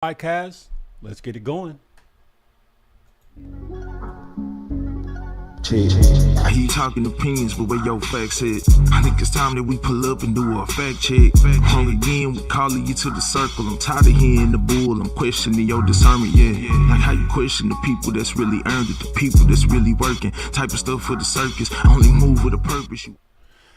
Podcast. Let's get it going. I hear you talking opinions, but where your facts at? I think it's time that we pull up and do a fact check. Wrong again, we calling you to the circle. I'm tired of hearing the bull. I'm questioning your discernment, yeah. Like how you question the people that's really earned it, the people that's really working. Type of stuff for the circus. Only move with a purpose.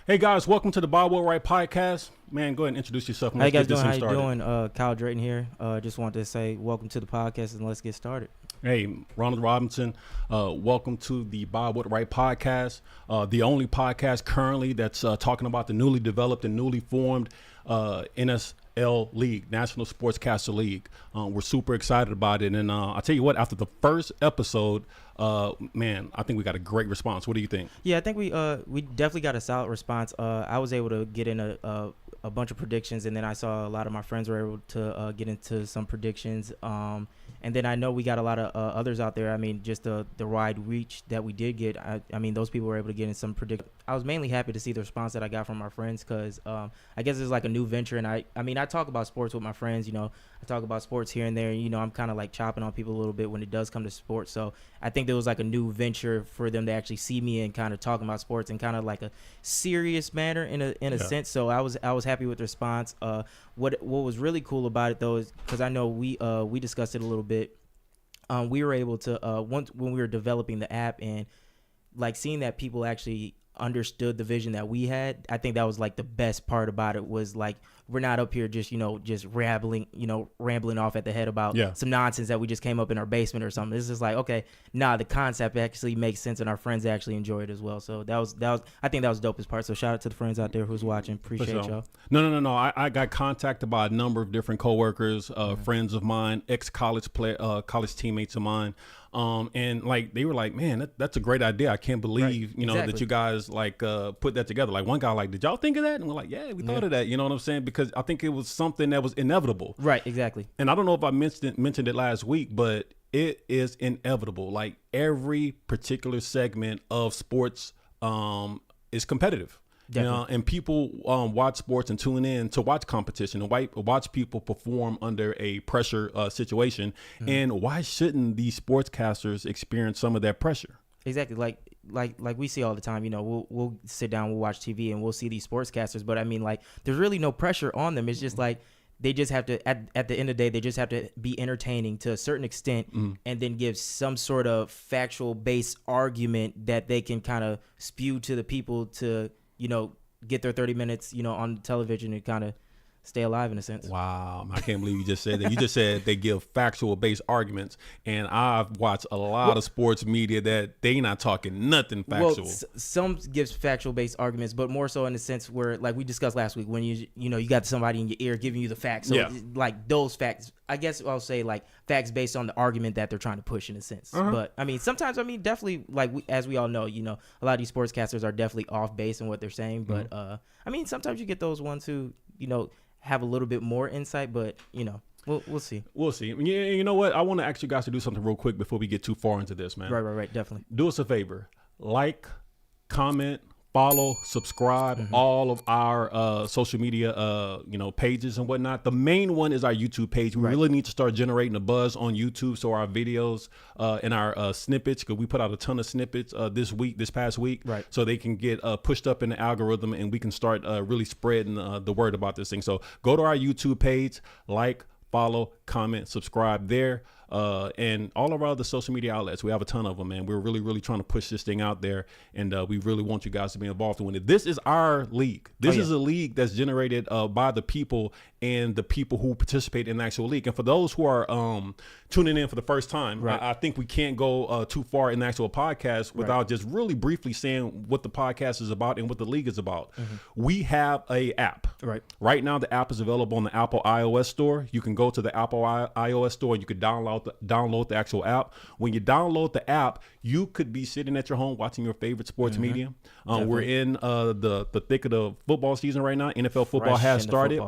Hey guys, welcome to the BWR Podcast. Man, go ahead and introduce yourself. How you guys doing? How you doing? Kyle Drayton here. Just wanted to say welcome to the podcast and let's get started. Hey, Ronald Robinson. Welcome to the BWR Podcast, the only podcast currently that's talking about the newly developed and newly formed NSL League, National Sportscaster League. We're super excited about it, and I'll tell you what. After the first episode, man, I think we got a great response. What do you think? Yeah, I think we definitely got a solid response. I was able to get in a bunch of predictions, and then I saw a lot of my friends were able to get into some predictions. And then I know we got a lot of others out there. I mean, just the wide reach that we did get. I mean, those people were able to get in some predictions. I was mainly happy to see the response that I got from my friends because I guess it's like a new venture. And I mean, I talk about sports with my friends. You know, I talk about sports here and there. You know, I'm kind of like chopping on people a little bit when it does come to sports. So I think there was like a new venture for them to actually see me and kind of talking about sports in kind of like a serious manner in a sense. So I was happy with the response. What was really cool about it though is because I know we discussed it a little bit. We were able to once when we were developing the app and like seeing that people actually understood the vision that we had. I think that was like the best part about it was like we're not up here just rambling off at the head about some nonsense that we just came up in our basement or something. It's just like, okay, the concept actually makes sense and our friends actually enjoy it as well. So that was I think that was the dopest part. So shout out to the friends out there who's watching. Appreciate y'all. No. I got contacted by a number of different coworkers, friends of mine, ex-college college teammates of mine. And like they were like, man, that's a great idea. I can't believe that you guys like put that together. Like one guy like, did y'all think of that? And we're like, yeah, we thought of that. You know what I'm saying? Because I think it was something that was inevitable. Right, exactly. And I don't know if I mentioned it last week, but it is inevitable. Like every particular segment of sports is competitive. Definitely. You know, and people watch sports and tune in to watch competition and watch people perform under a pressure situation. Mm-hmm. And why shouldn't these sportscasters experience some of that pressure? Exactly. Like we see all the time, you know, we'll sit down, we'll watch TV and we'll see these sportscasters. But I mean, like, there's really no pressure on them. It's just like they just have to, at the end of the day, they just have to be entertaining to a certain extent and then give some sort of factual based argument that they can kind of spew to the people to, you know, get their 30 minutes, you know, on television and kind of stay alive in a sense. Wow. I can't believe you just said that. You just said they give factual based arguments. And I've watched a lot of sports media that they not talking nothing factual. Well, some gives factual based arguments, but more so in the sense where, like we discussed last week, when you got somebody in your ear giving you the facts. So like those facts, I guess I'll say like facts based on the argument that they're trying to push in a sense. But I mean, sometimes, definitely like as we all know, you know, a lot of these sportscasters are definitely off base in what they're saying. But I mean, sometimes you get those ones who, you know, have a little bit more insight, but you know, we'll see. We'll see. Yeah, you know what? I want to ask you guys to do something real quick before we get too far into this, man. Right. Definitely. Do us a favor. Like, comment, follow, subscribe, all of our social media, pages and whatnot. The main one is our YouTube page. We really need to start generating a buzz on YouTube so our videos and our snippets, because we put out a ton of snippets this past week, so they can get pushed up in the algorithm and we can start really spreading the word about this thing. So go to our YouTube page, like, follow, comment, subscribe there. And all of our other social media outlets, we have a ton of them, man. We're really, really trying to push this thing out there, and we really want you guys to be involved in it. This is our league. This is a league that's generated by the people and the people who participate in the actual league. And for those who are tuning in for the first time, I think we can't go too far in the actual podcast without just really briefly saying what the podcast is about and what the league is about. We have a app. Right now, the app is available on the Apple iOS store. You can go to the Apple iOS store and you can download the actual app. When you download the app, you could be sitting at your home watching your favorite sports media. We're in the thick of the football season right now. NFL football has started,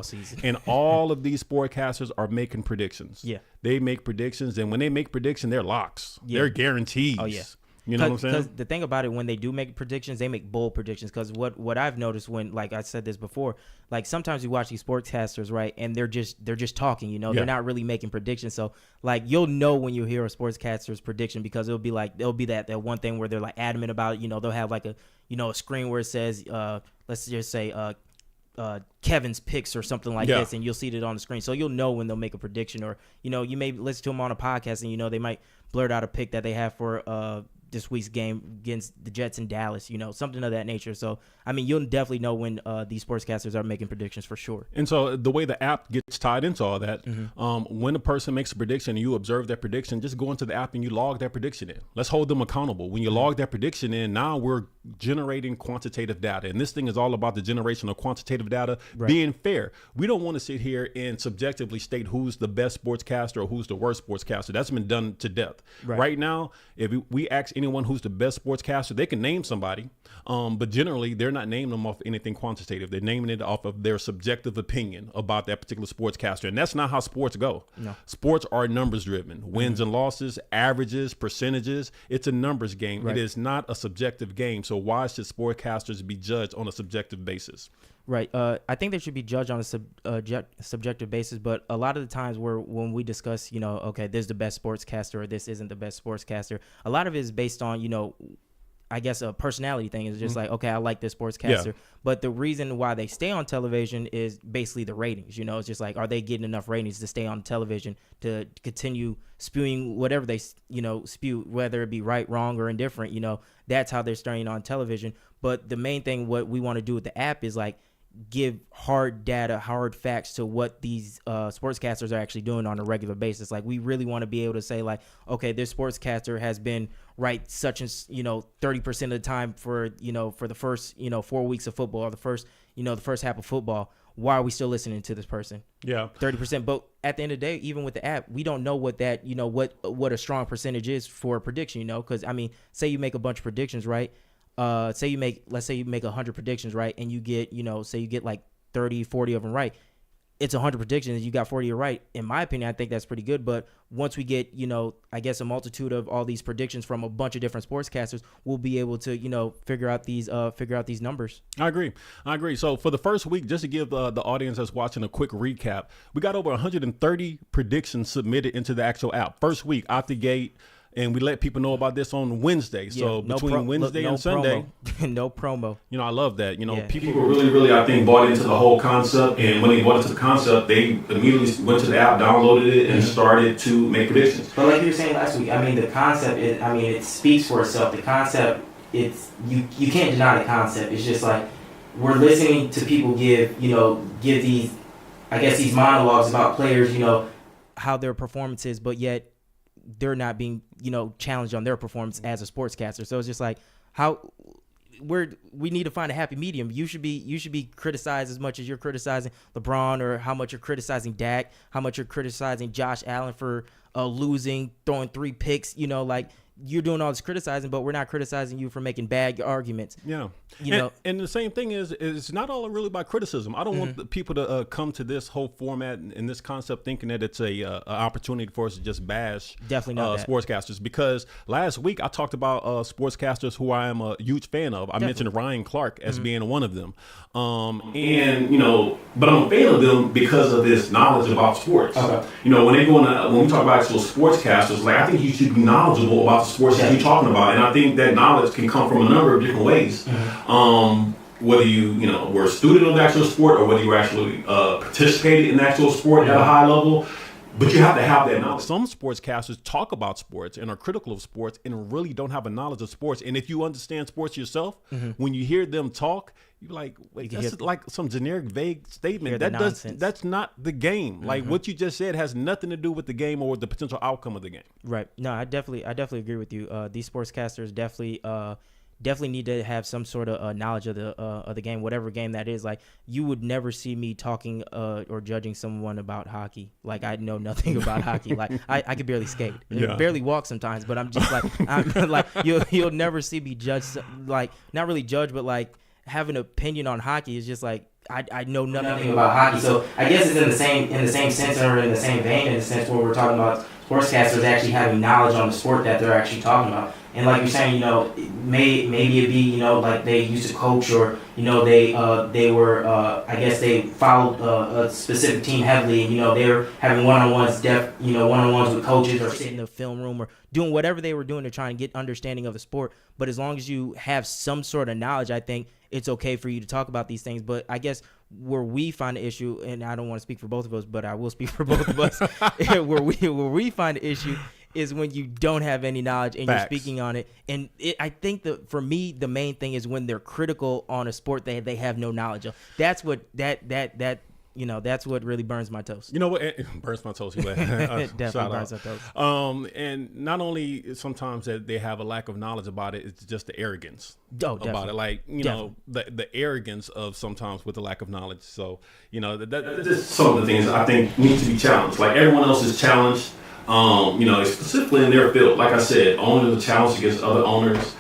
and all of these sportscasters are making predictions. They make predictions, and when they make predictions, they're locks. They're guarantees. You know what I'm saying? Because the thing about it, when they do make predictions, they make bold predictions. Because what I've noticed when, like I said this before, like sometimes you watch these sportscasters, right, and they're just talking. You know, they're not really making predictions. So like you'll know when you hear a sportscaster's prediction because it'll be that one thing where they're like adamant about it. You know, they'll have like a screen where it says let's just say Kevin's picks or something like this, and you'll see it on the screen. So you'll know when they'll make a prediction, or you may listen to them on a podcast and they might blurt out a pick that they have for this week's game against the Jets in Dallas, something of that nature. So, I mean, you'll definitely know when these sportscasters are making predictions for sure. And so the way the app gets tied into all that, when a person makes a prediction and you observe that prediction, just go into the app and you log that prediction in. Let's hold them accountable. When you log that prediction in, now we're generating quantitative data. And this thing is all about the generation of quantitative data being fair. We don't want to sit here and subjectively state who's the best sportscaster or who's the worst sportscaster. That's been done to death. Right now, if we ask anyone who's the best sportscaster, they can name somebody, but generally they're not naming them off anything quantitative. They're naming it off of their subjective opinion about that particular sportscaster, and that's not how sports go. No. Sports are numbers driven, wins and losses, averages, percentages. It's a numbers game. It is not a subjective game. So why should sportscasters be judged on a subjective basis? Right. I think they should be judged on a subjective basis, but a lot of the times when we discuss, okay, this is the best sportscaster or this isn't the best sportscaster, a lot of it is based on, I guess a personality thing. Is just like, okay, I like this sportscaster. But the reason why they stay on television is basically the ratings. It's just like, are they getting enough ratings to stay on television to continue spewing whatever they, spew, whether it be right, wrong, or indifferent, that's how they're staying on television. But the main thing, what we want to do with the app is like, give hard data, hard facts to what these sportscasters are actually doing on a regular basis. Like we really want to be able to say like, okay, this sportscaster has been right such and 30% of the time for for the first 4 weeks of football, or the first half of football. Why are we still listening to this person? 30%. But at the end of the day, even with the app, we don't know what that what a strong percentage is for a prediction. Because I mean, say you make a bunch of predictions, right? Let's say you make 100 predictions, right? And you get, say you get like 30, 40 of them right. It's 100 predictions. You got 40 right. In my opinion, I think that's pretty good. But once we get, I guess a multitude of all these predictions from a bunch of different sportscasters, we'll be able to, figure out these numbers. I agree. So for the first week, just to give the audience that's watching a quick recap, we got over 130 predictions submitted into the actual app. First week out the gate. And we let people know about this on Wednesday. So between Wednesday and Sunday. No promo. I love that. People really, I think, bought into the whole concept. And when they bought into the concept, they immediately went to the app, downloaded it, and started to make predictions. But like you were saying last week, I mean, the concept, it speaks for itself. The concept, it's you can't deny the concept. It's just like we're listening to people give these, I guess, these monologues about players, how their performance is, but yet they're not being, challenged on their performance as a sportscaster. So it's just like we need to find a happy medium. You should be criticized as much as you're criticizing LeBron, or how much you're criticizing Dak, how much you're criticizing Josh Allen for losing, throwing 3 picks, like you're doing all this criticizing, but we're not criticizing you for making bad arguments. Yeah. And the same thing is it's not all really about criticism. I don't want the people to come to this whole format and this concept thinking that it's a opportunity for us to just bash sportscasters. Because last week I talked about sportscasters who I am a huge fan of. I mentioned Ryan Clark as being one of them. But I'm a fan of them because of this knowledge about sports. Okay. When we talk about actual sportscasters, like I think you should be knowledgeable about the sports that you're talking about. And I think that knowledge can come from a number of different ways. Whether you were a student of the actual sport, or whether you actually participated in the actual sport at a high level. But you have to have that knowledge. Some sportscasters talk about sports and are critical of sports and really don't have a knowledge of sports. And if you understand sports yourself, when you hear them talk, you're like, wait, that's like some generic, vague statement. That's not the game. Like what you just said has nothing to do with the game or the potential outcome of the game. Right. No, I definitely agree with you. These sportscasters definitely need to have some sort of knowledge of the game, whatever game that is. Like you would never see me talking or judging someone about hockey. Like I know nothing about hockey. Like I could barely skate, barely walk sometimes. But I'm just like I'm like you'll never see me judge, like not really judge, but like have an opinion on hockey. Is just like I know nothing about hockey. So I guess it's in the same sense, or in the same vein, in the sense where we're talking about sportscasters actually having knowledge on the sport that they're actually talking about. And like you're saying, maybe it be, like they used to coach, or they were I guess they followed a specific team heavily, and they were having one-on-ones with coaches, or sitting in the film room, or doing whatever they were doing to try and get understanding of the sport. But as long as you have some sort of knowledge, I think it's okay for you to talk about these things. But I guess where we find the issue, and I don't want to speak for both of us, but I will speak for both of us, where we find the issue is when you don't have any knowledge and Facts. You're speaking on it. And I think that for me, the main thing is when they're critical on a sport that they have no knowledge of. That's what that's what really burns my toast. You know what? It burns my toast. It definitely burns my toast. And not only sometimes that they have a lack of knowledge about it, it's just the arrogance about it. Like, the arrogance of sometimes with the lack of knowledge. So, that's some of the things I think need to be challenged. Like everyone else is challenged, specifically in their field. Like I said, owners are challenged against other owners.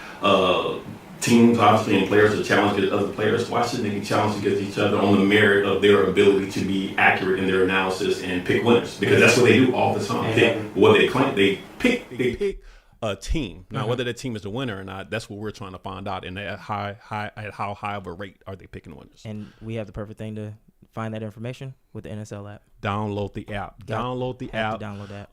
Teams, obviously, and players are challenged against other players. Why shouldn't they be challenged against each other on the merit of their ability to be accurate in their analysis and pick winners? Because that's what they do all the time. What they claim, they pick a team. Now, whether that team is the winner or not, that's what we're trying to find out. And at how high of a rate are they picking winners? And we have the perfect thing to find that information with the NSL app. Download the app. Download the app. Download that.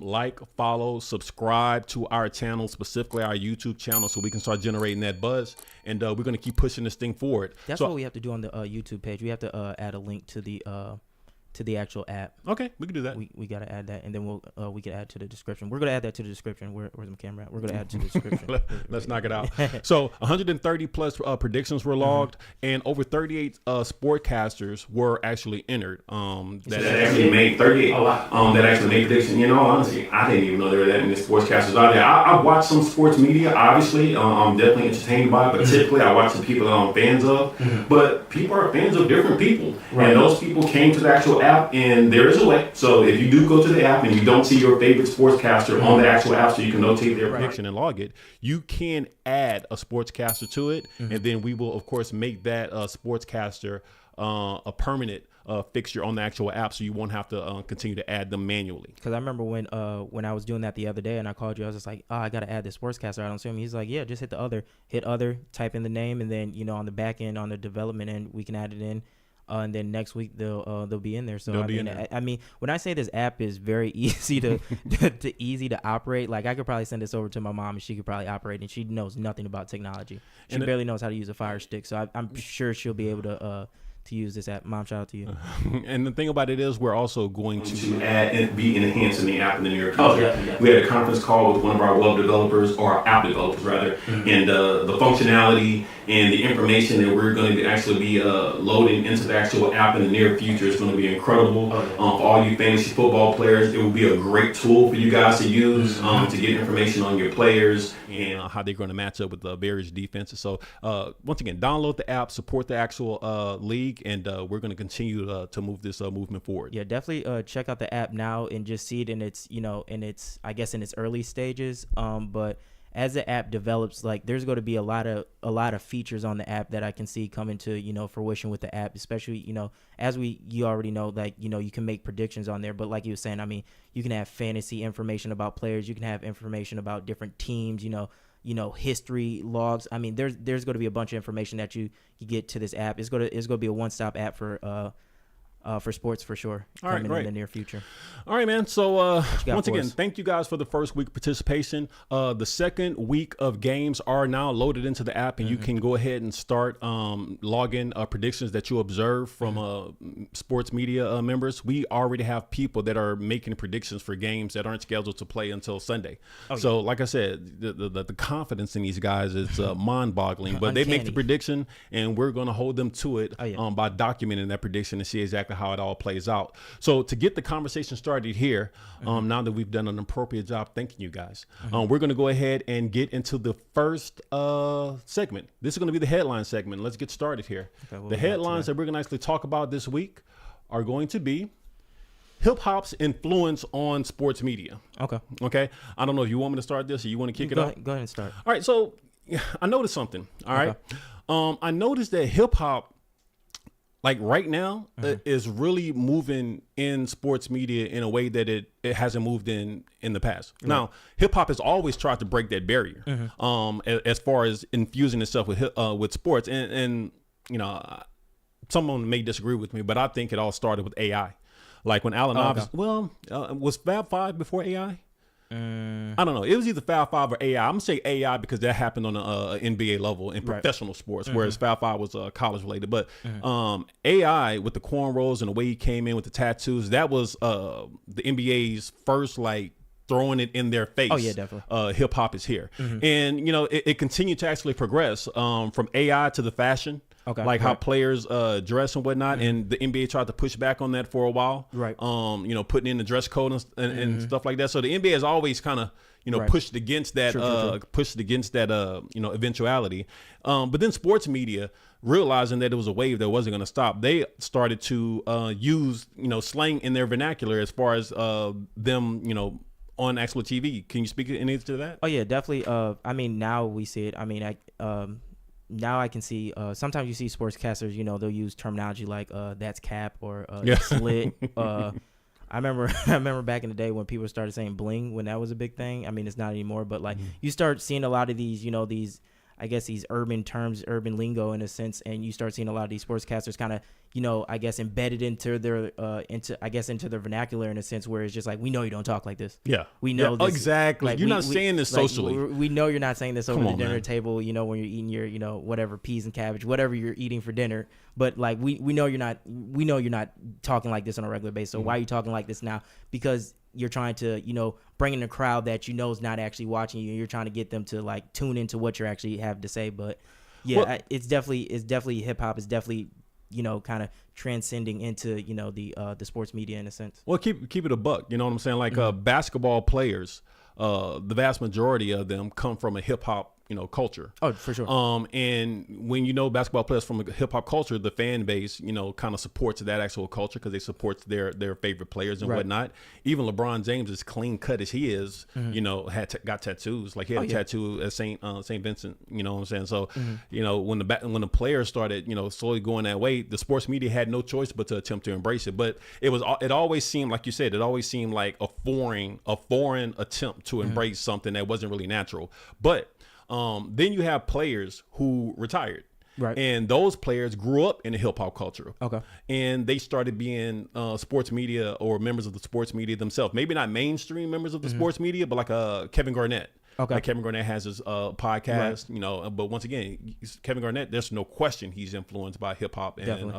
Like, follow, subscribe to our channel, specifically our YouTube channel, so we can start generating that buzz. And we're going to keep pushing this thing forward. That's what we have to do on the YouTube page. We have to add a link to the actual app. Okay, we can do that. We got to add that, and then we can add to the description. We're gonna add that to the description. Where's my camera at? We're gonna add to the description. Let's knock it out. So 130 plus predictions were logged, and over 38 sportcasters were actually entered. That actually made 38. That actually made predictions. Honestly, I didn't even know there were that many sportscasters out there. I watch some sports media. Obviously, I'm definitely entertained by it, but typically I watch the people that I'm fans of. But people are fans of different people, and those people came to the actual app, and there is a way. So if you do go to the app and you don't see your favorite sportscaster on the actual app, so you can notate their prediction and log it, you can add a sportscaster to it, and then we will of course make that sportscaster a permanent fixture on the actual app, so you won't have to continue to add them manually. Because I remember when I was doing that the other day, and I called you, I was just like, I gotta add this sportscaster. I don't see him. He's like, yeah, just hit other, type in the name, and then on the back end, on the development end, we can add it in. And then next week they'll be in there. So I mean, when I say this app is very easy to easy to operate, like I could probably send this over to my mom and she could probably operate, and she knows nothing about technology. She barely knows how to use a Fire Stick. So I'm sure she'll be able to use this app. Mom, shout out to you. And the thing about it is, we're also going to add and be enhancing the app in the near future. We had a conference call with one of our web developers, or app developers rather, and the functionality and the information that we're going to actually be loading into the actual app in the near future is going to be incredible. For all you fantasy football players, it will be a great tool for you guys to use to get information on your players and how they're going to match up with the various defenses. So once again, download the app, support the actual league, and we're going to continue to move this movement forward. Yeah, definitely check out the app now and just see it in its I guess in its early stages. But as the app develops, like there's going to be a lot of features on the app that I can see coming to fruition with the app, especially as you already know, like you can make predictions on there. But like you were saying, I mean, you can have fantasy information about players, you can have information about different teams, history logs. I mean, there's going to be a bunch of information that you get to this app. It's going to be a one-stop app for sports for sure. All right, great. In the near future. All right, man. So once again, thank you guys for the first week participation. The second week of games are now loaded into the app, and you can go ahead and start logging predictions that you observe from sports media members. We already have people that are making predictions for games that aren't scheduled to play until Sunday. So like I said, the confidence in these guys is mind-boggling, but they make the prediction, and we're going to hold them to it by documenting that prediction and see exactly how it all plays out. So to get the conversation started here, now that we've done an appropriate job thanking you guys, we're going to go ahead and get into the first segment. This is going to be the headline segment. Let's get started here. Okay, the headlines that we're going to actually talk about this week are going to be hip hop's influence on sports media. Okay. I don't know if you want me to start this or you want to kick it off. Go ahead and start. All right. So I noticed something. All right. I noticed that hip hop like right now is really moving in sports media in a way that it hasn't moved in the past. Right. Now, hip hop has always tried to break that barrier, as far as infusing itself with sports, and you know, someone may disagree with me, but I think it all started with AI. Like when Allen Iverson, was Fab 5 before AI? I don't know. It was either Fab 5 or AI. I'm gonna say AI because that happened on a NBA level in professional sports, whereas Fab 5 was college related. But AI with the cornrows and the way he came in with the tattoos, that was the NBA's first like throwing it in their face. Oh yeah, definitely. Hip hop is here, and you know it continued to actually progress from AI to the fashion. Okay, like how players dress and whatnot, and the NBA tried to push back on that for a while. Right. You know, putting in the dress code and stuff like that. So the NBA has always kind of, you know, pushed against that, you know, eventuality. But then sports media, realizing that it was a wave that wasn't going to stop, they started to use, you know, slang in their vernacular as far as them, you know, on actual TV. Can you speak any to that? Oh yeah, definitely. I mean, now we see it. I mean, now I can see sometimes you see sportscasters, you know, they'll use terminology like that's cap or slit. I remember back in the day when people started saying bling, when that was a big thing. I mean, it's not anymore, but like you start seeing a lot of these, you know, these, I guess, these urban terms, urban lingo in a sense, and you start seeing a lot of these sportscasters kind of, you know, I guess embedded into their into their vernacular in a sense where it's just like, we know you don't talk like this. Yeah, we know this, exactly. Like, you're not saying this socially. We know you're not saying this over the dinner table. You know, when you're eating your, you know, whatever peas and cabbage, whatever you're eating for dinner. But like we know you're not. We know you're not talking like this on a regular basis. So why are you talking like this now? Because you're trying to, you know, bring in a crowd that you know is not actually watching you. You're trying to get them to like tune into what you actually have to say. But yeah, well, it's definitely hip hop is definitely, you know, kind of transcending into, you know, the sports media in a sense. Well, keep it a buck. You know what I'm saying? Like basketball players, the vast majority of them come from a hip hop, you know, culture. Oh, for sure. And when you know basketball players from a hip hop culture, the fan base, you know, kind of supports that actual culture because they support their favorite players and whatnot. Even LeBron James, as clean cut as he is, you know, got tattoos. Like he had a tattoo at Saint Vincent. You know what I'm saying? So, you know, when the players started, you know, slowly going that way, the sports media had no choice but to attempt to embrace it. But it always seemed, like you said, it always seemed like a foreign attempt to embrace something that wasn't really natural. But then you have players who retired. Right. And those players grew up in the hip hop culture. Okay. And they started being sports media or members of the sports media themselves. Maybe not mainstream members of the sports media, but like Kevin Garnett. Okay. Like Kevin Garnett has his podcast, you know, but once again, Kevin Garnett, there's no question he's influenced by hip hop and,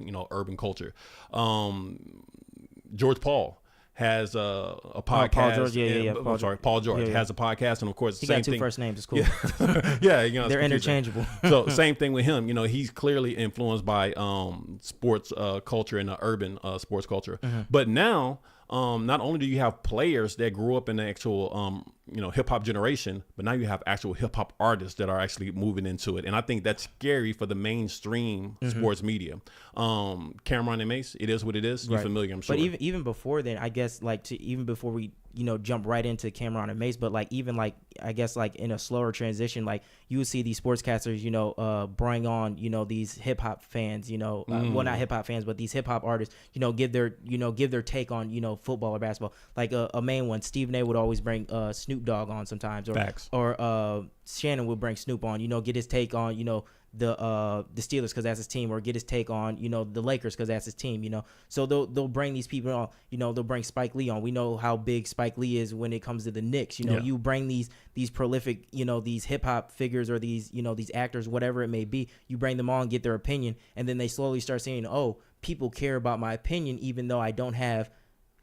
you know, urban culture. George Paul has a podcast. Paul George has a podcast, and of course, he got two first names. It's cool. Yeah, you know, they're interchangeable. So same thing with him. You know, he's clearly influenced by sports culture and urban sports culture. But now, not only do you have players that grew up in the actual you know, hip hop generation, but now you have actual hip hop artists that are actually moving into it, and I think that's scary for the mainstream sports media. Cameron and Mace, it is what it is. You're familiar, I'm sure. But even before then, I guess, like, even before we, you know, jump right into Cameron and Mace, but like even like, I guess, like in a slower transition, like you would see these sportscasters, you know, bring on, you know, these hip hop fans, you know, well, not hip hop fans, but these hip hop artists, you know, give their take on, you know, football or basketball. Like a main one, Stephen A would always bring Snoop Dogg on sometimes, or Shannon would bring Snoop on, you know, get his take on, you know, the Steelers because that's his team, or get his take on, you know, the Lakers because that's his team, you know. So they'll bring these people on, you know. They'll bring Spike Lee on. We know how big Spike Lee is when it comes to the Knicks, you know. You bring these prolific, you know, these hip hop figures or these, you know, these actors, whatever it may be. You bring them on, get their opinion, and then they slowly start saying, oh, people care about my opinion even though I don't have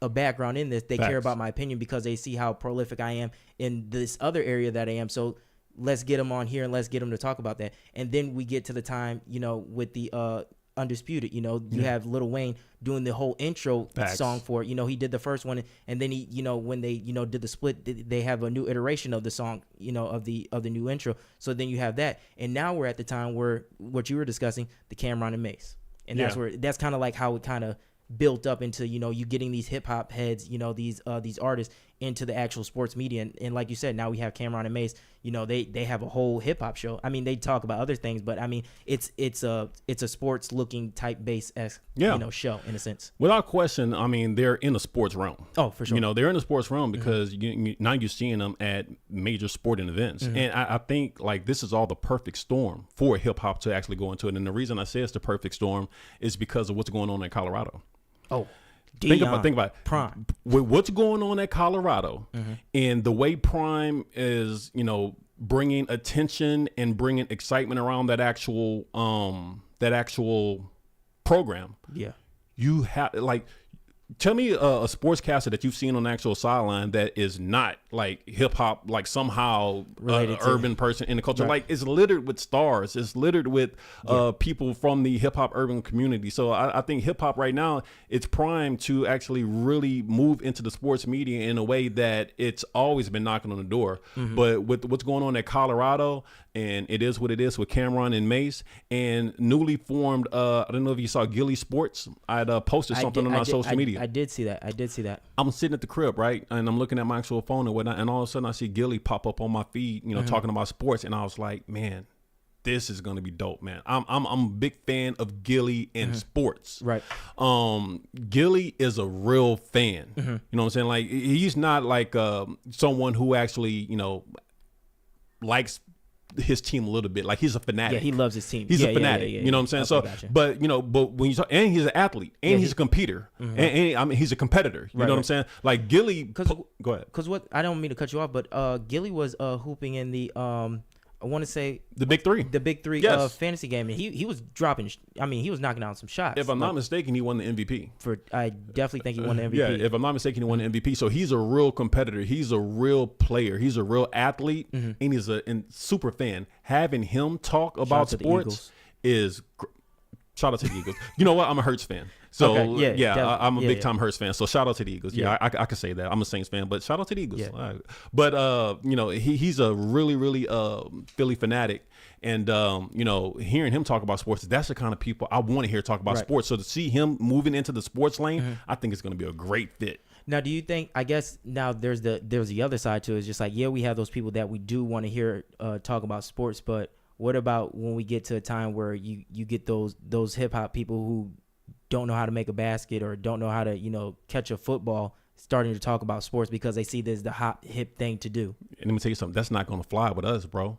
a background in this. They care about my opinion because they see how prolific I am in this other area that I am. So let's get them on here and let's get them to talk about that. And then we get to the time, you know, with the Undisputed, you know, you have Lil Wayne doing the whole intro song for it. You know, he did the first one, and then he, you know, when they, you know, did the split, they have a new iteration of the song, you know, of the new intro. So then you have that. And now we're at the time where what you were discussing, the Cameron and Mace. And that's kind of like how it kind of built up into, you know, you getting these hip hop heads, you know, these artists into the actual sports media. And like you said, now we have Cameron and Mace, you know, they have a whole hip hop show. I mean, they talk about other things, but I mean, it's a sports looking type base you know, show in a sense. Without question, I mean, they're in the sports realm. Oh, for sure. You know, they're in the sports realm because now you're seeing them at major sporting events. And I think like this is all the perfect storm for hip hop to actually go into it. And the reason I say it's the perfect storm is because of what's going on in Colorado. Oh, think about it. Prime. With what's going on at Colorado and the way Prime is, you know, bringing attention and bringing excitement around that actual program. Yeah. You have like, tell me a sportscaster that you've seen on the actual sideline that is not like hip hop, like somehow related urban person in the culture. Right. Like it's littered with stars. It's littered with people from the hip hop urban community. So I think hip hop right now, it's primed to actually really move into the sports media in a way that it's always been knocking on the door. But with what's going on at Colorado, and it is what it is with Cameron and Mace and newly formed, I don't know if you saw Gilly Sports. I'd posted something on our social media. I did see that. I'm sitting at the crib, right? And I'm looking at my actual phone and whatnot. And all of a sudden I see Gilly pop up on my feed, you know, talking about sports. And I was like, man, this is going to be dope, man. I'm a big fan of Gilly in sports. Right. Gilly is a real fan. You know what I'm saying? Like he's not like someone who actually, you know, likes his team a little bit. Like he's a fanatic. Yeah, he loves his team. He's a fanatic. You know what I'm saying? Okay, so, gotcha. but you know, but when you talk, and he's an athlete, and he's a competitor, and I mean he's a competitor. You know what I'm saying? Like Gilly. Go ahead. Because what I don't mean to cut you off, but Gilly was hooping in the I want to say the big three. The big three fantasy game, and he was dropping. I mean, he was knocking out some shots. If I'm not mistaken, he won the MVP. I definitely think he won the MVP. Yeah, if I'm not mistaken, he won the MVP. So he's a real competitor. He's a real player. He's a real athlete, and he's a super fan. Having him talk about sports is. Shout out to the Eagles. You know what? I'm a Hurts fan. So, I'm a big-time Hurts fan. So, shout out to the Eagles. Yeah, I can say that. I'm a Saints fan, but shout out to the Eagles. Yeah. But, you know, he's a really, really Philly fanatic. And, you know, hearing him talk about sports, that's the kind of people I want to hear talk about sports. So, to see him moving into the sports lane, I think it's going to be a great fit. Now, do you think, I guess now there's the other side to it. It's just like, yeah, we have those people that we do want to hear talk about sports, but what about when we get to a time where you get those hip hop people who don't know how to make a basket or don't know how to, you know, catch a football starting to talk about sports because they see this as the hot hip thing to do? And let me tell you something, that's not going to fly with us, bro.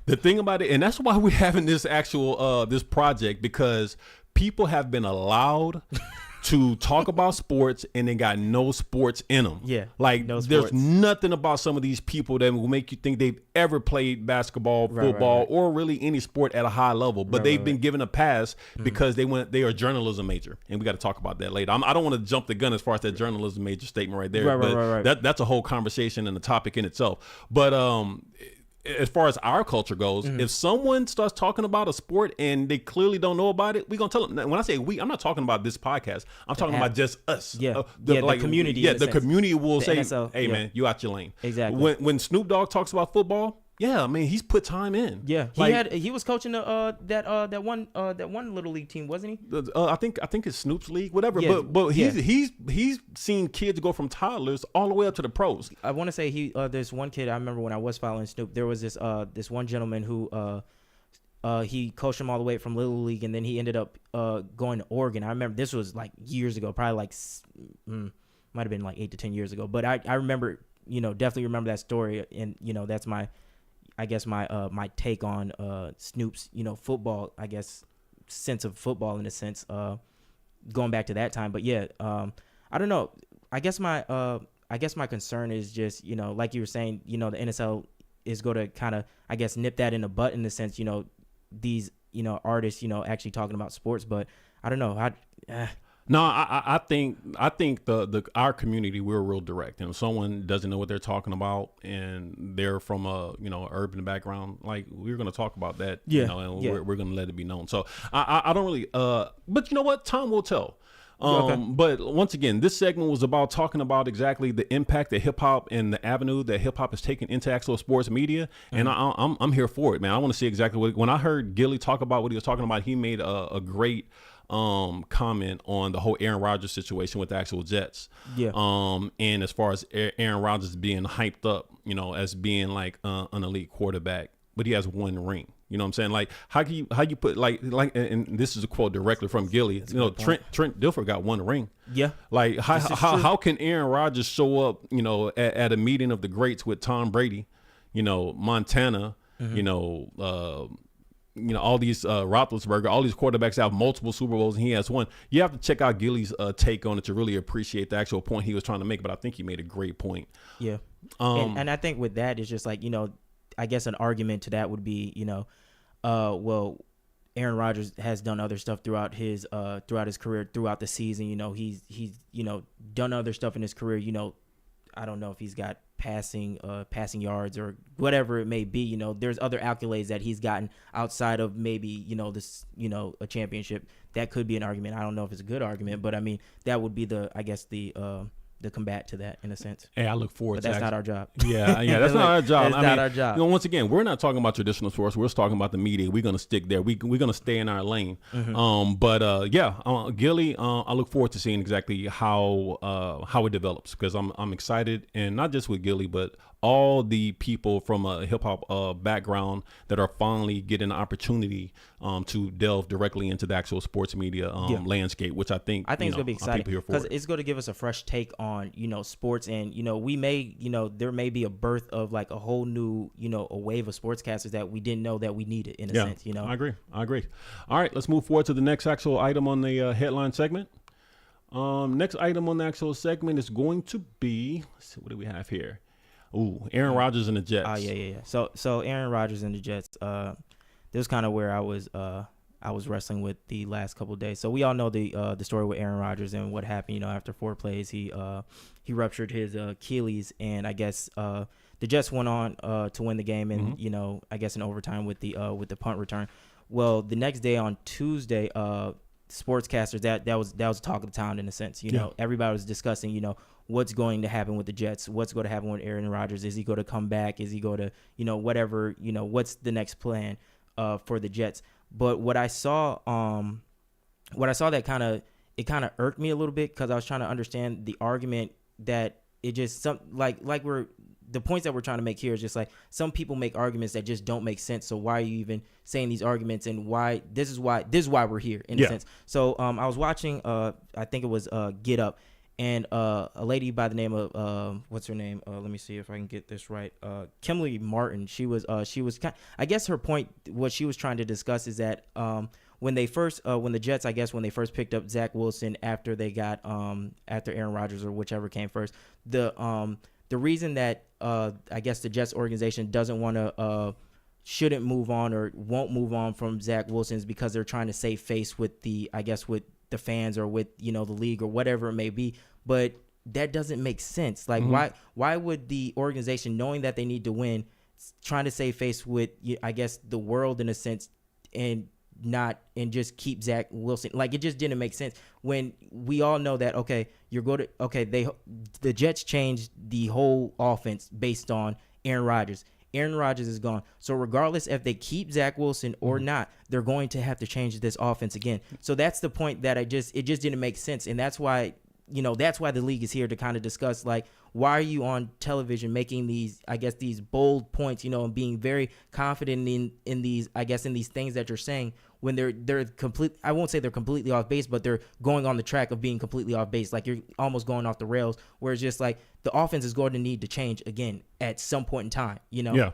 The thing about it, and that's why we're having this actual this project, because people have been allowed to talk about sports and they got no sports in them. Yeah. Like no there's nothing about some of these people that will make you think they've ever played basketball, football, or really any sport at a high level, but they've been given a pass because they are a journalism major. And we got to talk about that later. I don't want to jump the gun as far as that journalism major statement right there. That's a whole conversation and a topic in itself. But as far as our culture goes, if someone starts talking about a sport and they clearly don't know about it, we're going to tell them. When I say we, I'm not talking about this podcast. I'm talking about just us. Yeah. The community. Yeah, the community will say, NSL, hey, man, you out your lane. Exactly. When Snoop Dogg talks about football, yeah, I mean, he's put time in. Yeah, he was coaching that one little league team, wasn't he? I think it's Snoop's league, whatever. Yeah, but he's seen kids go from toddlers all the way up to the pros. I want to say there's one kid I remember when I was following Snoop. There was this one gentleman who he coached him all the way from little league, and then he ended up going to Oregon. I remember this was like years ago, probably like might have been like 8 to 10 years ago. But I remember, you know, definitely remember that story, and you know that's my take on Snoop's, you know, football, I guess, sense of football in a sense, going back to that time. But yeah, I don't know. I guess my concern is just, you know, like you were saying, you know, the NSL is going to kind of, I guess, nip that in the butt in the sense, you know, these, you know, artists, you know, actually talking about sports. But I don't know. No, I think our community, we're real direct. And if someone doesn't know what they're talking about and they're from a, you know, urban background, like we're going to talk about that, you know, and we're going to let it be known. So I don't really, but you know what? Time will tell. But once again, this segment was about talking about exactly the impact that hip hop and the avenue that hip hop has taken into actual sports media. And I'm here for it, man. I want to see exactly when I heard Gilly talk about what he was talking about, he made a great comment on the whole Aaron Rodgers situation with the actual Jets. Yeah. And as far as Aaron Rodgers being hyped up, as being like an elite quarterback, but he has one ring. You know what I'm saying? Like, how you put like, and this is a quote directly from Gilly. Trent Dilfer got one ring. Yeah. Like, how can Aaron Rodgers show up, at a meeting of the greats with Tom Brady, Montana, all these Roethlisberger, all these quarterbacks have multiple Super Bowls, and he has one. You have to check out Gilly's take on it to really appreciate the actual point he was trying to make. But I think he made a great point. Yeah. And I think with that, it's just like, I guess an argument to that would be, well, Aaron Rodgers has done other stuff throughout his career, throughout the season. He's done other stuff in his career. I don't know if he's got passing yards or whatever it may be. There's other accolades that he's gotten outside of maybe a championship. That could be an argument. I don't know if it's a good argument, but I mean that would be the combat to that in a sense. Hey, I look forward but to that's not our job. Yeah, that's not our job. That's not our job. Once again, we're not talking about traditional sports. We're just talking about the media. We're going to stick there. We're going to stay in our lane. Gilly, I look forward to seeing exactly how it develops, because I'm excited, and not just with Gilly, but all the people from a hip hop background that are finally getting an opportunity to delve directly into the actual sports media landscape, which I think it's going to be exciting because it's going to give us a fresh take on sports, and we may there may be a birth of like a whole new a wave of sportscasters that we didn't know that we needed in a sense. I agree. All right, let's move forward to the next actual item on the headline segment. Next item on the actual segment is going to be, let's see, what do we have here? Ooh, Aaron Rodgers and the Jets. Oh yeah. So Aaron Rodgers and the Jets. This was kind of where I was wrestling with the last couple of days. So we all know the story with Aaron Rodgers and what happened. After 4 plays, he ruptured his Achilles, and I guess the Jets went on to win the game, and I guess in overtime with the punt return. Well, the next day on Tuesday, sportscasters that was talk of the town in a sense. Everybody was discussing what's going to happen with the Jets, what's going to happen with Aaron Rodgers. Is he going to come back? Is he going to whatever, what's the next plan for the Jets? But what I saw that kind of irked me a little bit, because I was trying to understand the argument that it just the points that we're trying to make here is just like some people make arguments that just don't make sense. So why are you even saying these arguments, and why this is why we're here in a sense. So I was watching I think it was Get Up, and a lady by the name of what's her name? Let me see if I can get this right. Kimberly Martin. She was I guess her point, what she was trying to discuss is that when the Jets, I guess when they first picked up Zach Wilson after they got after Aaron Rodgers or whichever came first, the reason that I guess the Jets organization doesn't want to shouldn't move on or won't move on from Zach Wilson is because they're trying to save face with the fans or with the league or whatever it may be. But that doesn't make sense. Like why would the organization, knowing that they need to win, trying to save face with I guess the world in a sense, and just keep Zach Wilson? Like, it just didn't make sense when we all know that the Jets changed the whole offense based on Aaron Rodgers. Aaron Rodgers is gone. So regardless if they keep Zach Wilson or not, they're going to have to change this offense again. So that's the point that it just didn't make sense. And that's why, that's why the league is here to kind of discuss, like, why are you on television making these bold points, and being very confident in these things that you're saying when they're complete. I won't say they're completely off base, but they're going on the track of being completely off base. Like, you're almost going off the rails, where it's just like the offense is going to need to change again at some point in time, Yeah.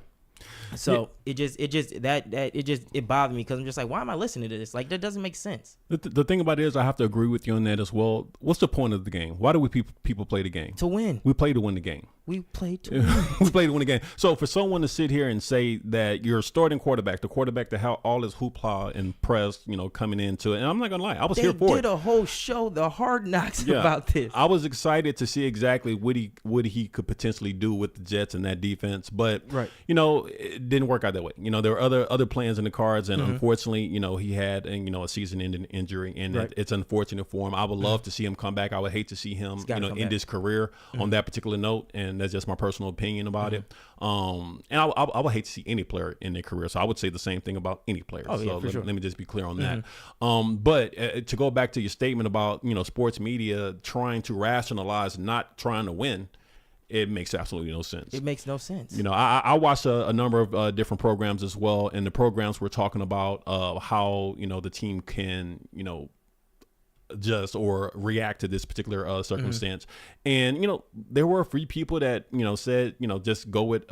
So it bothered me, because I'm just like, why am I listening to this? Like, that doesn't make sense. The thing about it is, I have to agree with you on that as well. What's the point of the game? Why do we people play the game? To win. We play to win the game. We play to win. We play to win the game. So for someone to sit here and say that your starting quarterback, the quarterback that had all his hoopla and press, coming into it, and I'm not gonna lie, I was here for it. They did a whole show, the Hard Knocks, about this. I was excited to see exactly what he could potentially do with the Jets and that defense, but it didn't work out that way. There were other plans in the cards, and unfortunately, he had a season-ending injury, and it's unfortunate for him. I would love to see him come back. I would hate to see him, end his career on that particular note. And and that's just my personal opinion about it. And I would hate to see any player in their career, so I would say the same thing about any player. Oh, yeah, so for sure. let me just be clear on that. But to go back to your statement about sports media trying to rationalize not trying to win, it makes absolutely no sense. It makes no sense. I watched a number of different programs as well, and the programs were talking about how the team can adjust or react to this particular circumstance. And there were a few people that said just go with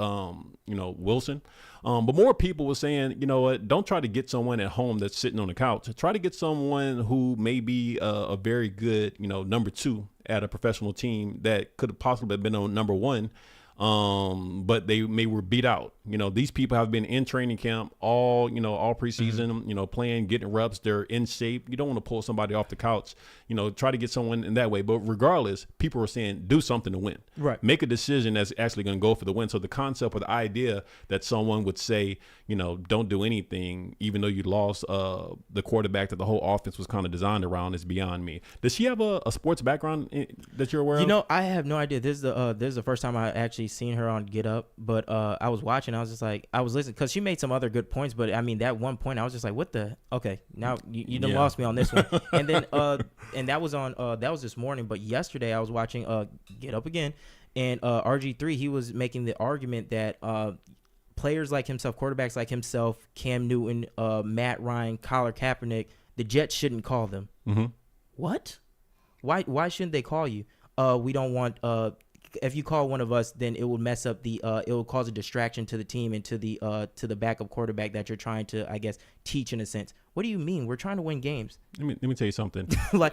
Wilson. But more people were saying, don't try to get someone at home that's sitting on the couch. Try to get someone who may be a very good, number 2 at a professional team that could have possibly been on number 1. But they were beat out. These people have been in training camp all preseason, playing, getting reps. They're in shape. You don't want to pull somebody off the couch, try to get someone in that way. But regardless, people are saying do something to win. Right. Make a decision that's actually going to go for the win. So the concept or the idea that someone would say, don't do anything, even though you lost the quarterback that the whole offense was kind of designed around, is beyond me. Does she have a sports background that you're aware of? I have no idea. This is the first time I actually seen her on Get Up, but I was watching. I was just like, I was listening because she made some other good points, but I mean that one point I was just like, what the? Okay, now you done lost me on this one. And then and that was on that was this morning, but yesterday I was watching Get Up again, and RG3 he was making the argument that players like himself, quarterbacks like himself, Cam Newton, Matt Ryan, Colin Kaepernick, the Jets shouldn't call them. What? Why shouldn't they call you? We don't want if you call one of us, then it will mess up it will cause a distraction to the team and to the backup quarterback that you're trying to, I guess, teach in a sense. What do you mean? We're trying to win games. Let me tell you something.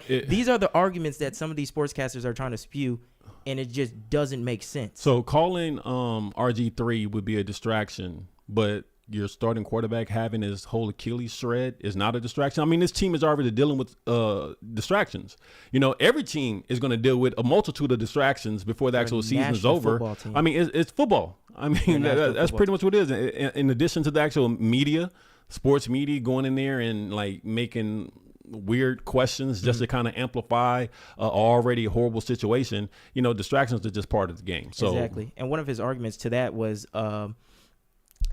These are the arguments that some of these sportscasters are trying to spew, and it just doesn't make sense. So calling RG3 would be a distraction, but your starting quarterback having his whole Achilles shred is not a distraction. I mean, this team is already dealing with distractions. Every team is going to deal with a multitude of distractions before the actual season is over. I mean, it's football. I mean, that's pretty much what it is. In addition to the actual media, sports media going in there and like making weird questions just to kind of amplify already a horrible situation. Distractions are just part of the game. So exactly. And one of his arguments to that was,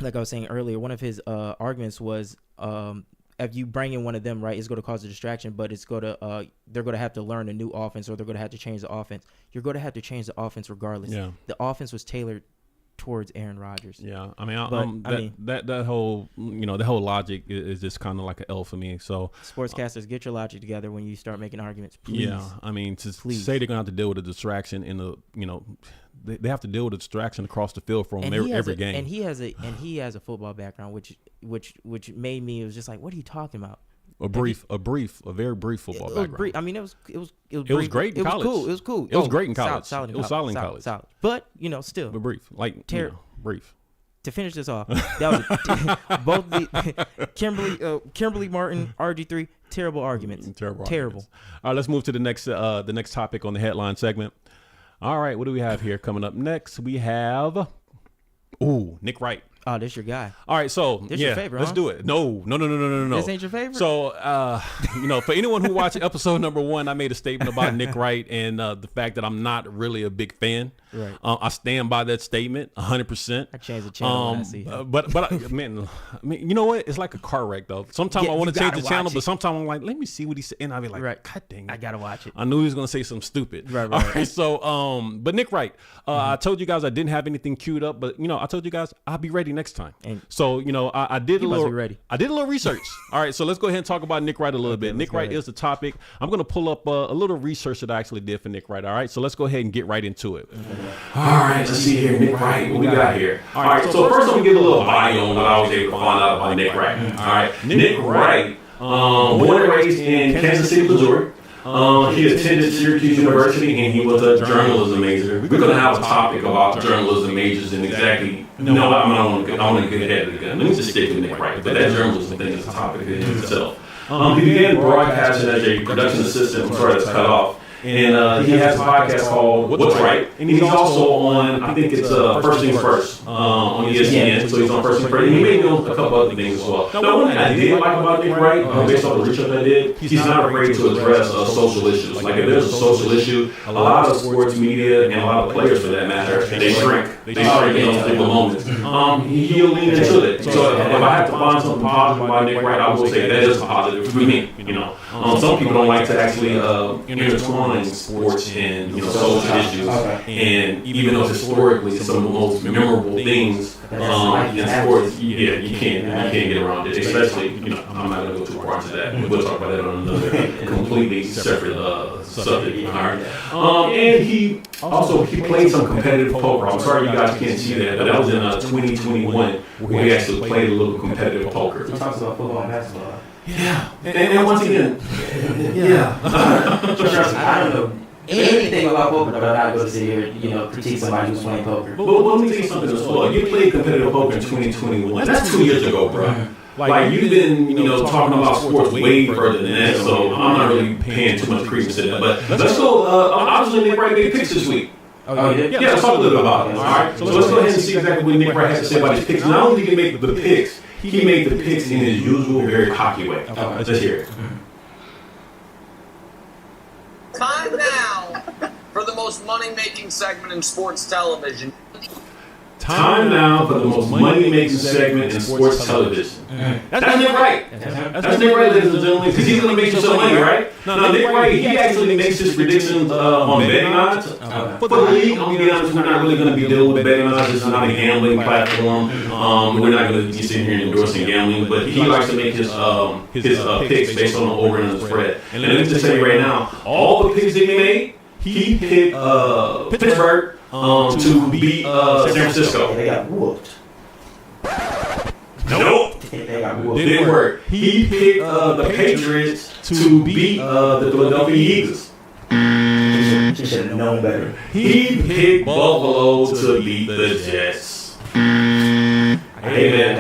like I was saying earlier, one of his arguments was if you bring in one of them, right, it's going to cause a distraction, but it's going to they're going to have to learn a new offense, or they're going to have to change the offense. You're going to have to change the offense regardless. Yeah. The offense was tailored towards Aaron Rodgers. Yeah, I mean, that whole the whole logic is just kind of like an L for me. So sportscasters, get your logic together when you start making arguments, please. Yeah, I mean, say they're gonna have to deal with a distraction in the they have to deal with a distraction across the field from every game. And he has a football background, which made me, it was just like, what are you talking about? A very brief football background. I mean, it was great in college. It was cool. It was great in college. Solid it was solid in college. Solid. But still. But brief, brief. To finish this off, that was both the Kimberly Martin, RG3, terrible arguments. Terrible. All right, let's move to the next topic on the headline segment. All right, what do we have here coming up next? We have Nick Wright. Oh, this your guy. All right, so this your favorite, let's do it. No. This ain't your favorite? So, for anyone who watched episode number 1, I made a statement about Nick Wright and the fact that I'm not really a big fan. Right. I stand by that statement 100%. I changed the channel when I see him. But man, you know what? It's like a car wreck, though. Sometimes I want to change the channel, but sometimes I'm like, let me see what he said. And I'll be like, God dang it. I got to watch it. I knew he was going to say something stupid. Right. All right, so, but Nick Wright, I told you guys I didn't have anything queued up, but, I told you guys I'll be ready next time. So, I did a little research. All right, so let's go ahead and talk about Nick Wright a little bit. Nick Wright is the topic. I'm going to pull up a little research that I actually did for Nick Wright. All right, so let's go ahead and get right into it. All right, let's see here, Nick Wright. What we got here? All right, so first I'm going to give a little bio on what I was able to find out about Nick Wright. All right, Nick Wright, born and raised in Kansas City, Missouri. He attended Syracuse University, and he was a journalism major. We're going to have a topic about journalism majors and exactly. I want to get ahead of the gun. Let me just stick with Nick Wright. But that journalism thing is a topic in itself. He began broadcasting as a production assistant before it was cut off. and he has a podcast called What's Right, and he's also on, I think it's First Things First on ESPN, so he's on First Things First, and he may be on a couple other things as well. Now, one thing I did like about Nick Wright, based off the research I did, he's not afraid to address social issues. Like if there's a social issue, a lot of sports media and a lot of players, for that matter, they shrink in those particular moments. He'll lean into it. So if I have to find something positive about Nick Wright, I will say that is positive for me. Some people don't like to actually intertwine sports and social issues, and even though historically some of the most memorable things in sports, you can't get around it. Especially, I'm not gonna go too far into that. We'll talk about that on another completely separate subject. All right. And he played some competitive poker. I'm sorry you guys can't see that, but that was in 2021 where he actually played a little competitive poker. He talks about football and basketball. Yeah, and once again, I don't know anything about poker, but I'm not going to sit here, critique somebody who's playing poker. But let me tell you something as well. You played competitive poker in 2021. That's 2 years ago, bro. Like you've been, talking about sports way further than that, so I'm not really paying too much credence to that. But let's go. Obviously, Nick Wright made picks this week. Oh, yeah? Yeah, let's talk a little bit about it. All right. So let's go ahead and see exactly what Nick Wright has to say about his picks. Not only did he make the picks, he made the picks in his usual, very cocky way. Let's hear it. Time now for the most money-making segment in sports television. Time now for the most money-making segment in sports television. That's Nick Wright. That's Nick Wright, ladies and gentlemen, because he's going to make you some money, right? Now, Nick Wright, he actually makes his predictions on betting odds. For the league, I'm going to be honest, we're not really going to be dealing with betting odds. This is not a gambling platform. We're not going to be sitting here endorsing gambling, but he likes to make his picks based on the over and the spread. And let me just tell you right now, all the picks that he made, he picked Pittsburgh to beat San Francisco. They got whooped. Nope. They got whooped. Didn't work. He picked the Patriots to beat the Philadelphia Eagles. He should have known better. He picked Buffalo to beat the Jets. Hey man,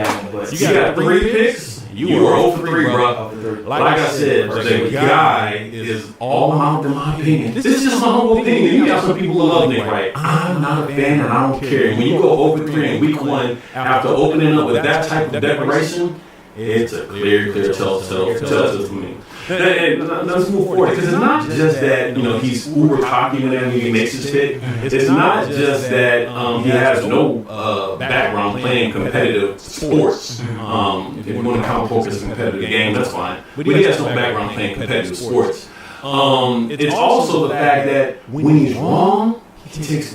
you got 3 picks. You were 0 for 3, bro. Like I said, the guy is all out in my opinion. This is just my humble opinion. You got some people who love Nick Wright. I'm not a fan and I don't care. When you go 0 for 3 in week 1 after opening up with that type of declaration, it's a clear telltale to me. And let's move forward, because it's not just that he's uber cocky whenever he makes his pick. It's not just that he has no background playing competitive sports. If you want to count poker as a competitive game, that's fine. But he has no background playing competitive sports. It's also the fact that when he's wrong, he takes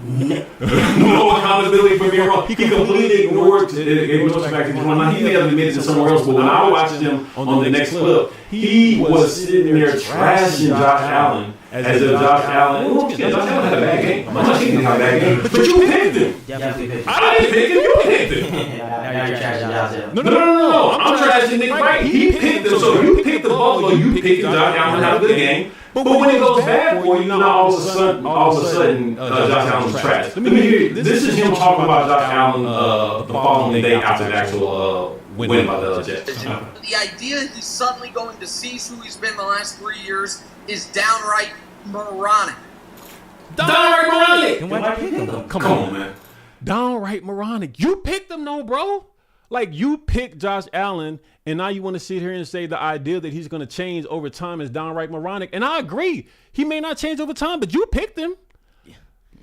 no accountability for being wrong. He completely ignores the fact that he's wrong. Now, he may have admitted it somewhere else, but when I watched him on the next clip, he was sitting there trashing Josh Allen as if Josh Allen had a bad game. I'm not saying he had a bad game, but you picked him. I didn't pick him. You picked him. Now you're trashing Josh Allen. No. I'm trashing Nick Wright. He picked him. So you picked the Buffalo. You picked Josh Allen to have a good game. But when it goes bad for you, all of a sudden, Josh Allen's trash. Let me hear you. This is him talking about Josh Allen the following day after the actual win by the Jets. The idea he's suddenly going to cease who he's been the last 3 years is downright moronic. Downright moronic! Then why'd you pick him? Come on, man. Downright moronic. You picked him, though, bro. Like, you picked Josh Allen, and now you want to sit here and say the idea that he's going to change over time is downright moronic. And I agree. He may not change over time, but you picked him.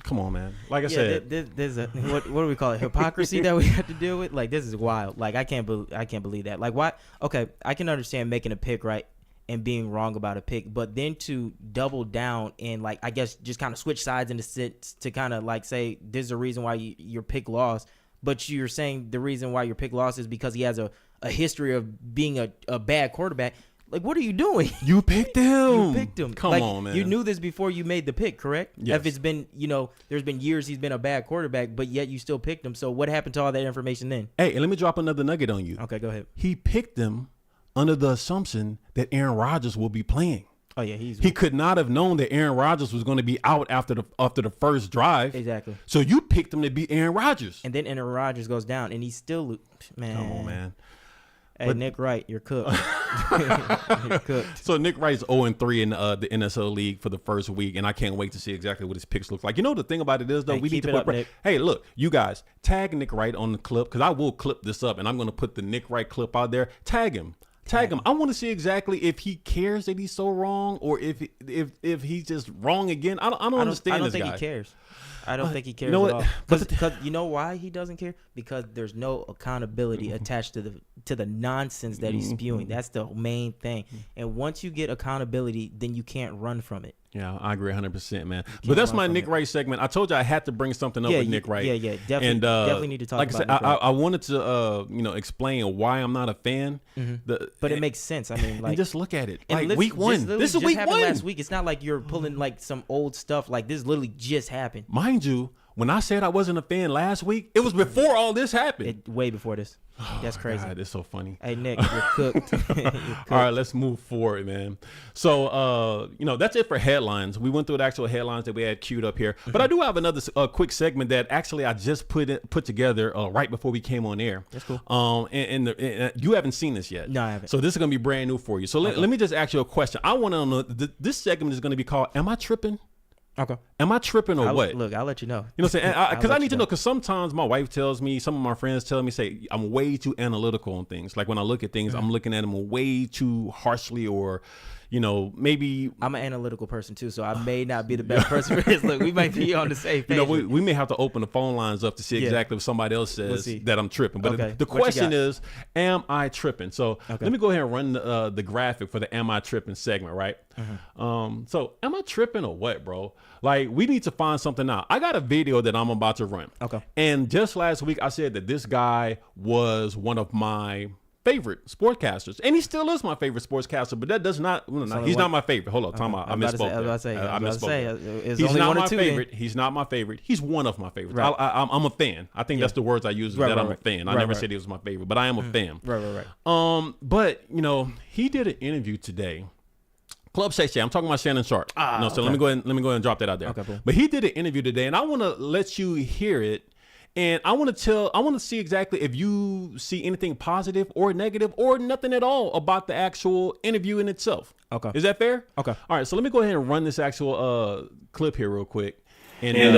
Come on, man. Like I said, there's a what do we call it? Hypocrisy that we have to deal with. Like, this is wild. Like, I can't believe that. Like, why? Okay, I can understand making a pick, right, and being wrong about a pick, but then to double down and, like, I guess just kind of switch sides in the sense to kind of like say there's a reason why your pick lost, but you're saying the reason why your pick lost is because he has a history of being a bad quarterback. Like, what are you doing? You picked him. You picked him. Come on, man. You knew this before you made the pick, correct? Yes. If it's been, there's been years he's been a bad quarterback, but yet you still picked him. So what happened to all that information then? Hey, and let me drop another nugget on you. Okay, go ahead. He picked him under the assumption that Aaron Rodgers will be playing. Oh, yeah, he could not have known that Aaron Rodgers was going to be out after the first drive. Exactly. So you picked him to beat Aaron Rodgers. And then Aaron Rodgers goes down, and he's still, man. Come on, man. Hey, but Nick Wright, you're cooked. So Nick Wright's 0-3 in the NSL league for the first week, and I can't wait to see exactly what his picks look like. You know, the thing about it is, though, Hey, we need keep to it put. up, Nick. Hey, look, you guys, tag Nick Wright on the clip because I will clip this up, and I'm going to put the Nick Wright clip out there. Tag him. I want to see exactly if he cares that he's so wrong, or if he's just wrong again. I don't understand. I don't this think guy. he cares. I don't think he cares you know at what? all. Because you know why he doesn't care? Because there's no accountability attached to the nonsense that he's spewing. That's the main thing. And once you get accountability, then you can't run from it. Yeah, I agree 100%, man. But that's my Nick Wright segment. I told you I had to bring something up with Nick Wright. Yeah, definitely. And definitely need to talk like about I said, Nick Wright. I wanted to explain why I'm not a fan. But it makes sense. I mean, like, and just look at it. and Like week one. This is week happened one. last week. It's not like you're pulling like some old stuff. Like this literally just happened. Mind you, when I said I wasn't a fan last week, it was before all this happened. Way before this. That's crazy. God, it's so funny. Hey Nick, you're cooked. You're cooked. All right, let's move forward, man. So, that's it for headlines. We went through the actual headlines that we had queued up here. But I do have another quick segment that actually I just put together right before we came on air. That's cool. And you haven't seen this yet. No, I haven't. So this is going to be brand new for you. So let me just ask you a question. I want to know, this segment is going to be called, Am I Tripping? Okay. Am I tripping or what? Look, I'll let you know. You know what I'm saying? Because I let need you to know, because sometimes my wife tells me, some of my friends tell me, say, I'm way too analytical on things. Like when I look at things, I'm looking at them way too harshly, or, maybe. I'm an analytical person too, so I may not be the best person for this. Look, we might be on the same page. We may have to open the phone lines up to see exactly what somebody else says that I'm tripping. But Okay. the What you question got? is, am I tripping? So let me go ahead and run the graphic for the Am I Tripping segment, right? So am I tripping or what, bro? Like, we need to find something out. I got a video that I'm about to run. Okay. And just last week, I said that this guy was one of my favorite sportscasters, and he still is my favorite sportscaster. But that does not. He's not my favorite. Hold on, time out. I misspoke. I misspoke. He's not my favorite. He's not my favorite. He's one of my favorites. Right. I'm a fan. I think that's the words I use. Right, that right, I'm a right. fan. I Right, never right. said he was my favorite, but I am a fan. Right. But he did an interview today. Club Shay Shay. I'm talking about Shannon Sharp. So let me go ahead and drop that out there. Okay, cool. But he did an interview today, and I want to let you hear it. And I want to see exactly if you see anything positive or negative or nothing at all about the actual interview in itself. Okay. Is that fair? Okay. All right. So let me go ahead and run this actual clip here real quick. And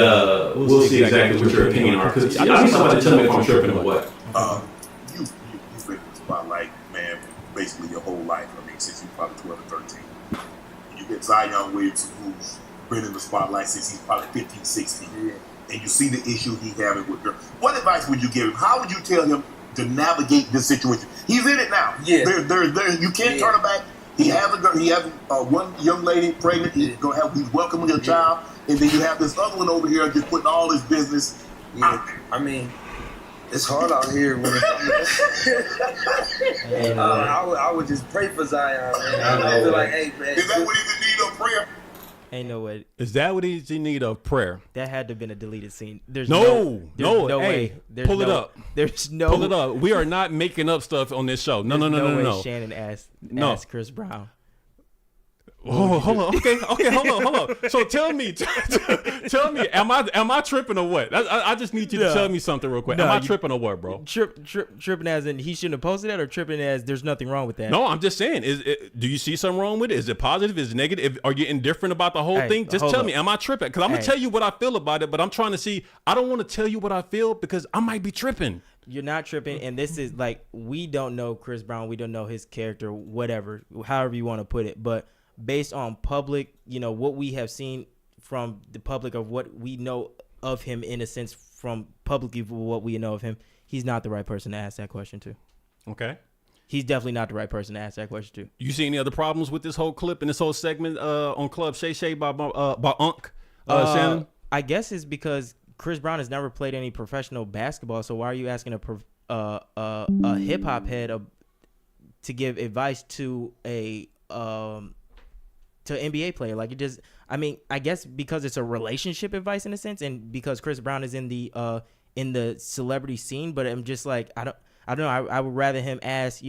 we'll see exactly what your opinion are. Because I need somebody to tell me if I'm tripping or what. You've been in the spotlight, man, basically your whole life. I mean, since you probably 12 or 13. You get Zion Williamson, who's been in the spotlight since he's probably 15, 16. And you see the issue he having with girls. What advice would you give him? How would you tell him to navigate this situation? He's in it now. Yeah. You can't turn it back. He has a girl. He has one young lady pregnant. He's welcoming a child, and then you have this other one over here just putting all his business out there. I mean, it's hard out here when I would just pray for Zion, man. I feel like, hey, man. Is that what he's in need of prayer? Ain't no way. Is that what he's in need of? Prayer? That had to have been a deleted scene. There's no no hey, way. There's pull it up. There's no. Pull it up. We are not making up stuff on this show. No. way Shannon asked Chris Brown. Oh, hold on. Okay, hold on. So tell me, am I tripping or what? I just need you to tell me something real quick. Am I tripping or what, bro? Tripping as in he shouldn't have posted that, or tripping as there's nothing wrong with that? No, I'm just saying. Do you see something wrong with it? Is it positive? Is it negative? Are you indifferent about the whole thing? Just tell me. Am I tripping? Because I'm gonna tell you what I feel about it, but I'm trying to see. I don't want to tell you what I feel because I might be tripping. You're not tripping, and this is like, we don't know Chris Brown. We don't know his character, whatever, however you want to put it, but based on public, what we have seen from the public of what we know of him, in a sense, from publicly what we know of him, he's not the right person to ask that question to. Okay. He's definitely not the right person to ask that question to. You see any other problems with this whole clip and this whole segment on Club Shay Shay by Unc Shannon? I guess it's because Chris Brown has never played any professional basketball, so why are you asking a hip hop head to give advice to a NBA player? Like, it just, I mean, I guess because it's a relationship advice in a sense, and because Chris Brown is in the celebrity scene, but I'm just like, I don't know. I would rather him ask,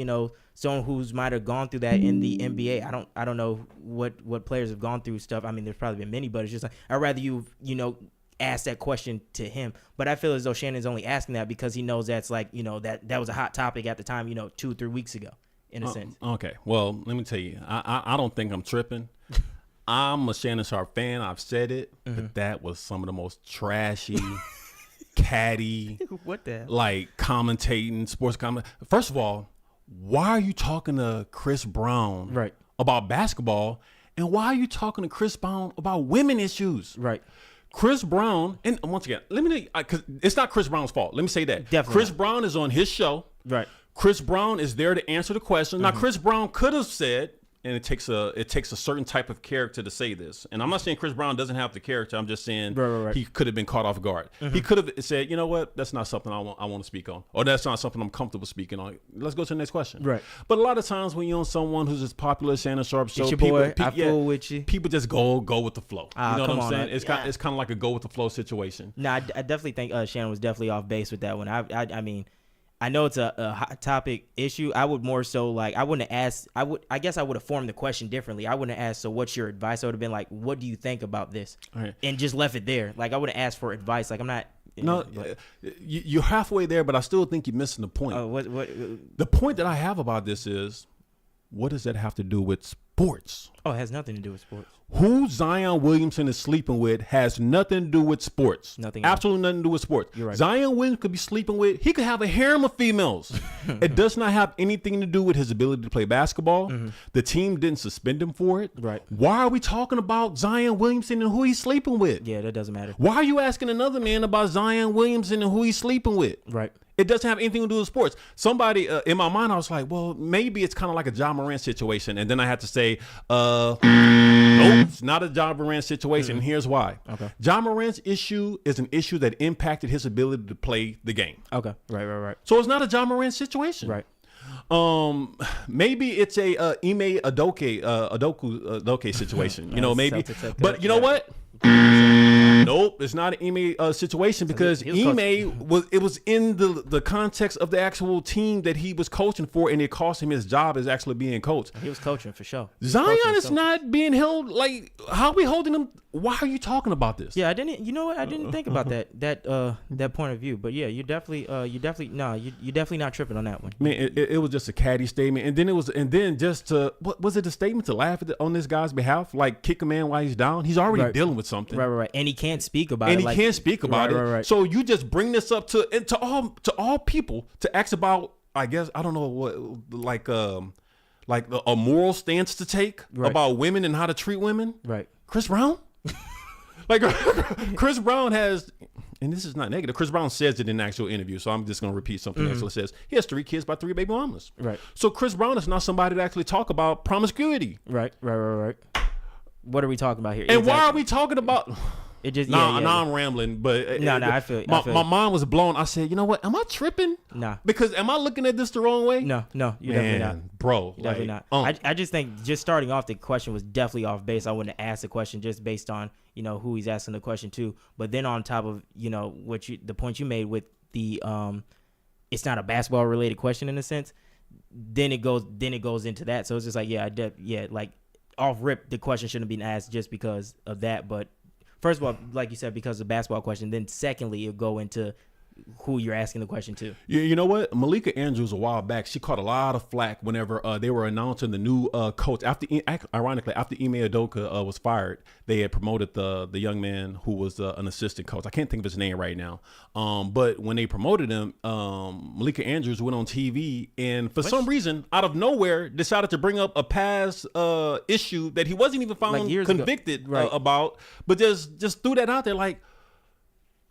someone who's might have gone through that in the NBA. I don't know what players have gone through stuff. I mean, there's probably been many, but it's just like, I'd rather you ask that question to him. But I feel as though Shannon's only asking that because he knows that's like, that was a hot topic at the time, 2-3 weeks ago. in a sense. Okay. Well, let me tell you, I don't think I'm tripping. I'm a Shannon Sharp fan. I've said it, but that was some of the most trashy, catty, What the hell? like commentating sports comment. First of all, why are you talking to Chris Brown Right. about basketball, and why are you talking to Chris Brown about women issues? Right. Chris Brown, and once again, let me, because it's not Chris Brown's fault. Let me say that. Definitely Chris not. Brown is on his show. Right. Chris Brown is there to answer the question. Now, Chris Brown could have said, and it takes a certain type of character to say this. And I'm not saying Chris Brown doesn't have the character. I'm just saying Right. he could have been caught off guard. He could have said, you know what, that's not something I want to speak on, or that's not something I'm comfortable speaking on. Let's go to the next question. Right. But a lot of times when you're on someone who's as popular as Shannon Sharp show, It's your people, boy. I fool with you. People just go with the flow. You know what come I'm on, saying? man. It's kind of like a go with the flow situation. No, I definitely think Shannon was definitely off base with that one. I mean, I know it's a hot topic issue. I would more so like, I wouldn't have asked. I guess I would have formed the question differently. I wouldn't have asked, so what's your advice? I would have been like, what do you think about this? Right. And just left it there. Like, I would have asked for advice. Like, I'm not. No, you're halfway there, but I still think you're missing the point. What? The point that I have about this is, what does that have to do with sports? Oh, it has nothing to do with sports. Who Zion Williamson is sleeping with has nothing to do with sports. Nothing else. Absolutely nothing to do with sports. You're right. Zion Williams could be sleeping with, he could have a harem of females. It does not have anything to do with his ability to play basketball. The team didn't suspend him for it. Right. Why are we talking about Zion Williamson and who he's sleeping with? Yeah, that doesn't matter. Why are you asking another man about Zion Williamson and who he's sleeping with? Right. It doesn't have anything to do with sports. Somebody in my mind, I was like, well, maybe it's kind of like a Ja Morant situation. And then I had to say, nope, it's not a Ja Morant situation. And here's why. Okay. Ja Morant's issue is an issue that impacted his ability to play the game. Okay. Right. So it's not a Ja Morant situation. Right. Maybe it's a Ime Udoka situation. You know, maybe. Celtics, But you know what? Nope, it's not an Ime situation because he was Ime was in the context of the actual team that he was coaching for, and it cost him his job as actually being coached. He was coaching for sure. Zion is not being held like, how are we holding him? Why are you talking about this? Yeah, I didn't. You know what? I didn't think about that point of view. But yeah, you're definitely not tripping on that one. I mean, it was just a catty statement, and then just to, what was it, a statement to laugh on this guy's behalf, like kick a man while he's down? He's already dealing with something, Right, and he can't speak about and it. he can't speak about it. Right. So you just bring this up to all people to ask about. I guess I don't know what like a moral stance to take about women and how to treat women. Right. Chris Brown, like Chris Brown has. And this is not negative. Chris Brown says it in an actual interview, so I'm just going to repeat something else. It says he has 3 kids by 3 baby mamas. Right. So Chris Brown is not somebody to actually talk about promiscuity. Right. What are we talking about here? And why are we talking about? It just Now I'm rambling, but I feel it. my mind was blown. I said, you know what? Am I tripping? Nah. Because am I looking at this the wrong way? No, you're definitely not. Bro, Definitely like, not. I just think just starting off, the question was definitely off base. I wouldn't have asked the question just based on who he's asking the question to. But then on top of the point you made with the it's not a basketball related question in a sense. Then it goes into that. So it's just like like off rip, the question shouldn't have been asked just because of that. But first of all, like you said, because of the basketball question. Then secondly, it'll go into who you're asking the question to. You know what? Malika Andrews a while back, she caught a lot of flack whenever they were announcing the new coach. Ironically, after Ime Udoka was fired, they had promoted the young man who was an assistant coach. I can't think of his name right now. But when they promoted him, Malika Andrews went on TV and for some reason, out of nowhere, decided to bring up a past issue that he wasn't even found convicted about, but just threw that out there like,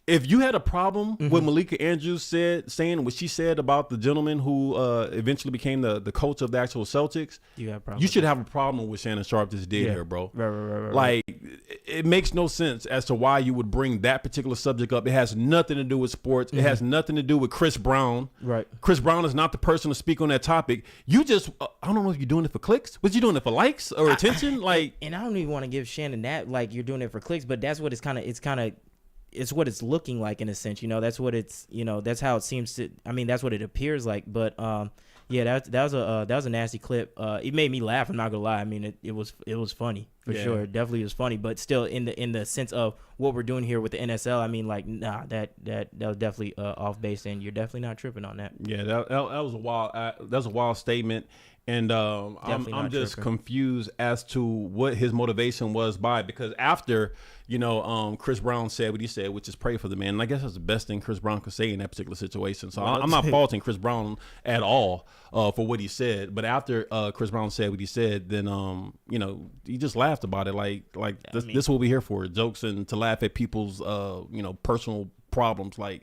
if you had a problem with Malika Andrews saying what she said about the gentleman who eventually became the coach of the actual Celtics, you should have a problem with what Shannon Sharp just did here, bro. Right. Like, it makes no sense as to why you would bring that particular subject up. It has nothing to do with sports. It has nothing to do with Chris Brown. Right. Chris Brown is not the person to speak on that topic. You just, I don't know if you're doing it for clicks. Was you doing it for likes or attention? And I don't even want to give Shannon that, like, you're doing it for clicks, but that's what it's what it's looking like in a sense, that's what it's, that's how it seems to, that's what it appears like. But that was a nasty clip. It made me laugh. I'm not gonna lie. It was funny. For sure, definitely was funny, but still in the sense of what we're doing here with the NSL, I mean, like, nah, that was definitely off base, and you're definitely not tripping on that. Yeah, that was a wild statement, and I'm just confused as to what his motivation was because after Chris Brown said what he said, which is pray for the man, and I guess that's the best thing Chris Brown could say in that particular situation. So I'm not faulting Chris Brown at all for what he said, but after Chris Brown said what he said, then he just laughed about it like this is what we're here for, jokes and to laugh at people's personal problems. Like,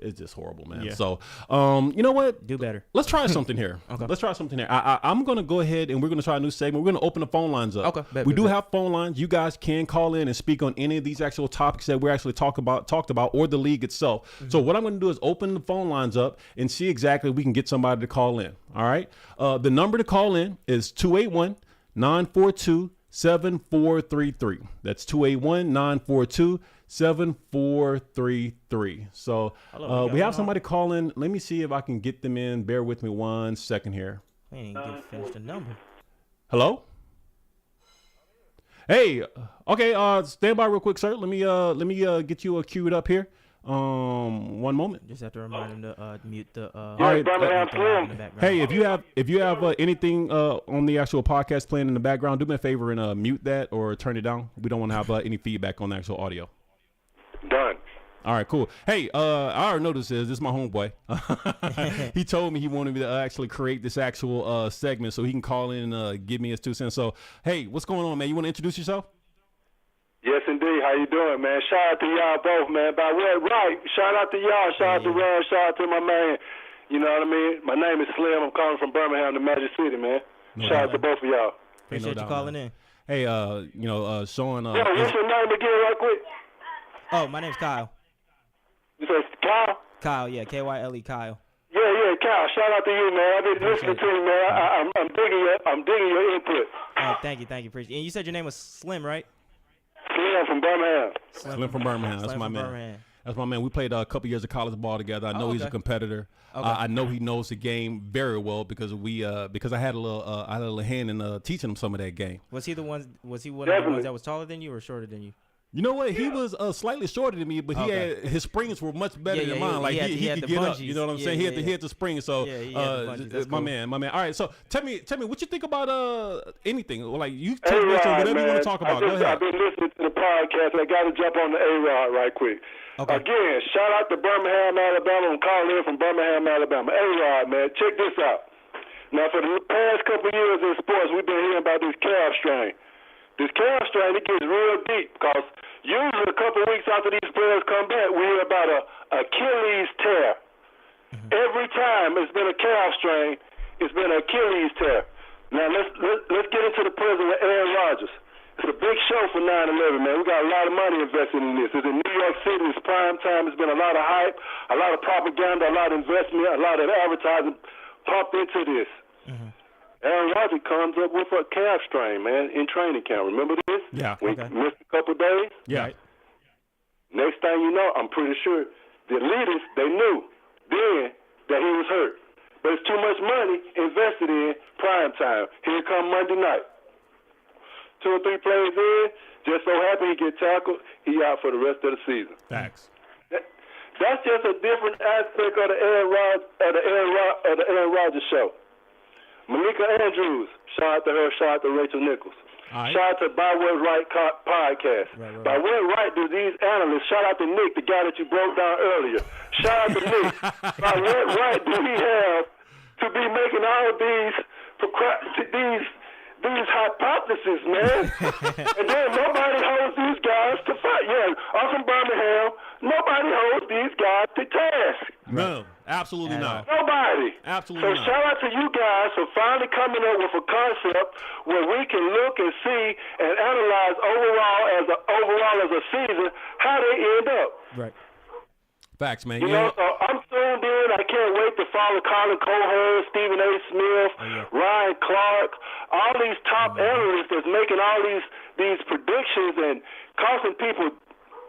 it's just horrible, man. Yeah. So, you know what? Do better. Let's try something here. Okay. Let's try something here. I'm going to go ahead and we're going to try a new segment. We're going to open the phone lines up. Okay. We do have phone lines. You guys can call in and speak on any of these actual topics that we're actually talked about or the league itself. Mm-hmm. So what I'm going to do is open the phone lines up and see exactly if we can get somebody to call in. All right. The number to call in is 281-942-7433. That's 281-942-7433. So we have somebody calling. Let me see if I can get them in. Bear with me 1 second here. We ain't get finished the number. Hello? Hey, okay, stand by real quick, sir. Let me get you queued up here. 1 moment. Just have to remind him to mute the all right, hey, if you have anything on the actual podcast playing in the background, do me a favor and mute that or turn it down. We don't want to have any feedback on the actual audio. Done. All right, cool. Hey, I already know this is my homeboy. He told me he wanted me to actually create this actual segment so he can call in and give me his 2 cents. So, hey, what's going on, man? You want to introduce yourself? Yes, indeed. How you doing, man? Shout out to y'all both, man. By what right? Shout out to y'all. Shout out to Ron. Shout out to my man. You know what I mean? My name is Slim. I'm calling from Birmingham, the Magic City, man. Shout out to both of y'all. Appreciate you calling in. Hey, Sean. Yo, what's your name again, right quick? Oh, my name's Kyle. You said Kyle? Kyle, yeah, Kyle. Kyle. Yeah, Kyle. Shout out to you, man. I've been listening to you, man. I'm digging your input. Oh, thank you. Appreciate it. And you said your name was Slim, right? Slim from Birmingham. Slim from Birmingham. That's my man. That's my man. We played a couple years of college ball together. I know he's a competitor. Okay. I know he knows the game very well because I had a little hand in teaching him some of that game. Was he one of the ones that was taller than you or shorter than you? You know what? He was slightly shorter than me, but his springs were much better than mine. Like he could get up. You know what I'm saying? He had the springs. So my man. All right. So tell me what you think about anything. Like you tell me whatever you want to talk about. Go ahead. I've been listening to the podcast. I got to jump on the A-Rod right quick. Okay. Again, shout out to Birmingham, Alabama. I'm calling in from Birmingham, Alabama. A-Rod, man, check this out. Now, for the past couple of years in sports, we've been hearing about this calf strain. This calf strain, it gets real deep because usually a couple of weeks after these players come back, we hear about a Achilles tear. Mm-hmm. Every time it's been a calf strain, it's been an Achilles tear. Now, let's get into the present with Aaron Rodgers. It's a big show for 9/11, man. We got a lot of money invested in this. It's in New York City. It's prime time. It's been a lot of hype, a lot of propaganda, a lot of investment, a lot of advertising pumped into this. Mm-hmm. Aaron Rodgers comes up with a calf strain, man, in training camp. Remember this? Yeah. We missed a couple of days. Yeah. Next thing you know, I'm pretty sure the leaders, they knew then that he was hurt. But it's too much money invested in prime time. Here come Monday night. 2 or 3 plays in, just so happy he get tackled, he out for the rest of the season. Facts. That's just a different aspect of the Aaron Rodgers show. Malika Andrews, shout out to her, shout out to Rachel Nichols. Right. Shout out to By What Right podcast. Right. By what right do these analysts, shout out to Nick, the guy that you broke down earlier. Shout out to Nick. By what right do he have to be making all these hypotheses, man? And then nobody holds these guys to fight. Yeah, I'm from Birmingham. Nobody holds these guys to task. No, absolutely not. Nobody. Absolutely not. So shout out to you guys for finally coming up with a concept where we can look and see and analyze overall as a season how they end up. Right. Facts, man. You know, so I'm tuned in. I can't wait to follow Colin Cohern, Stephen A. Smith, Ryan Clark, all these top analysts that's making all these predictions and causing people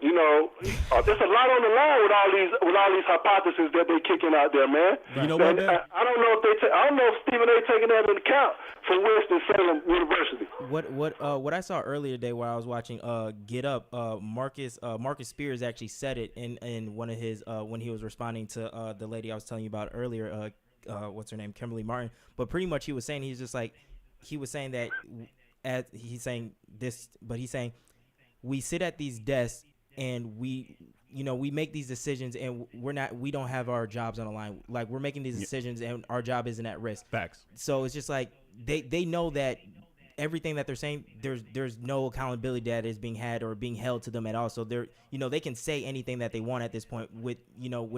You know, there's a lot on the line with all these hypotheses that they're kicking out there, man. You know what, man? I don't know if I don't know if Stephen A. taking that into account for Winston-Salem University. What I saw earlier today while I was watching Get Up, Marcus Spears actually said it in one of his when he was responding to the lady I was telling you about earlier. What's her name? Kimberly Martin. But pretty much he was saying he's saying that he's saying we sit at these desks and we make these decisions and we don't have our jobs on the line. Like, we're making these decisions and our job isn't at risk. Facts. So it's just like they know that everything that they're saying, there's no accountability that is being had or being held to them at all. So they can say anything that they want at this point with no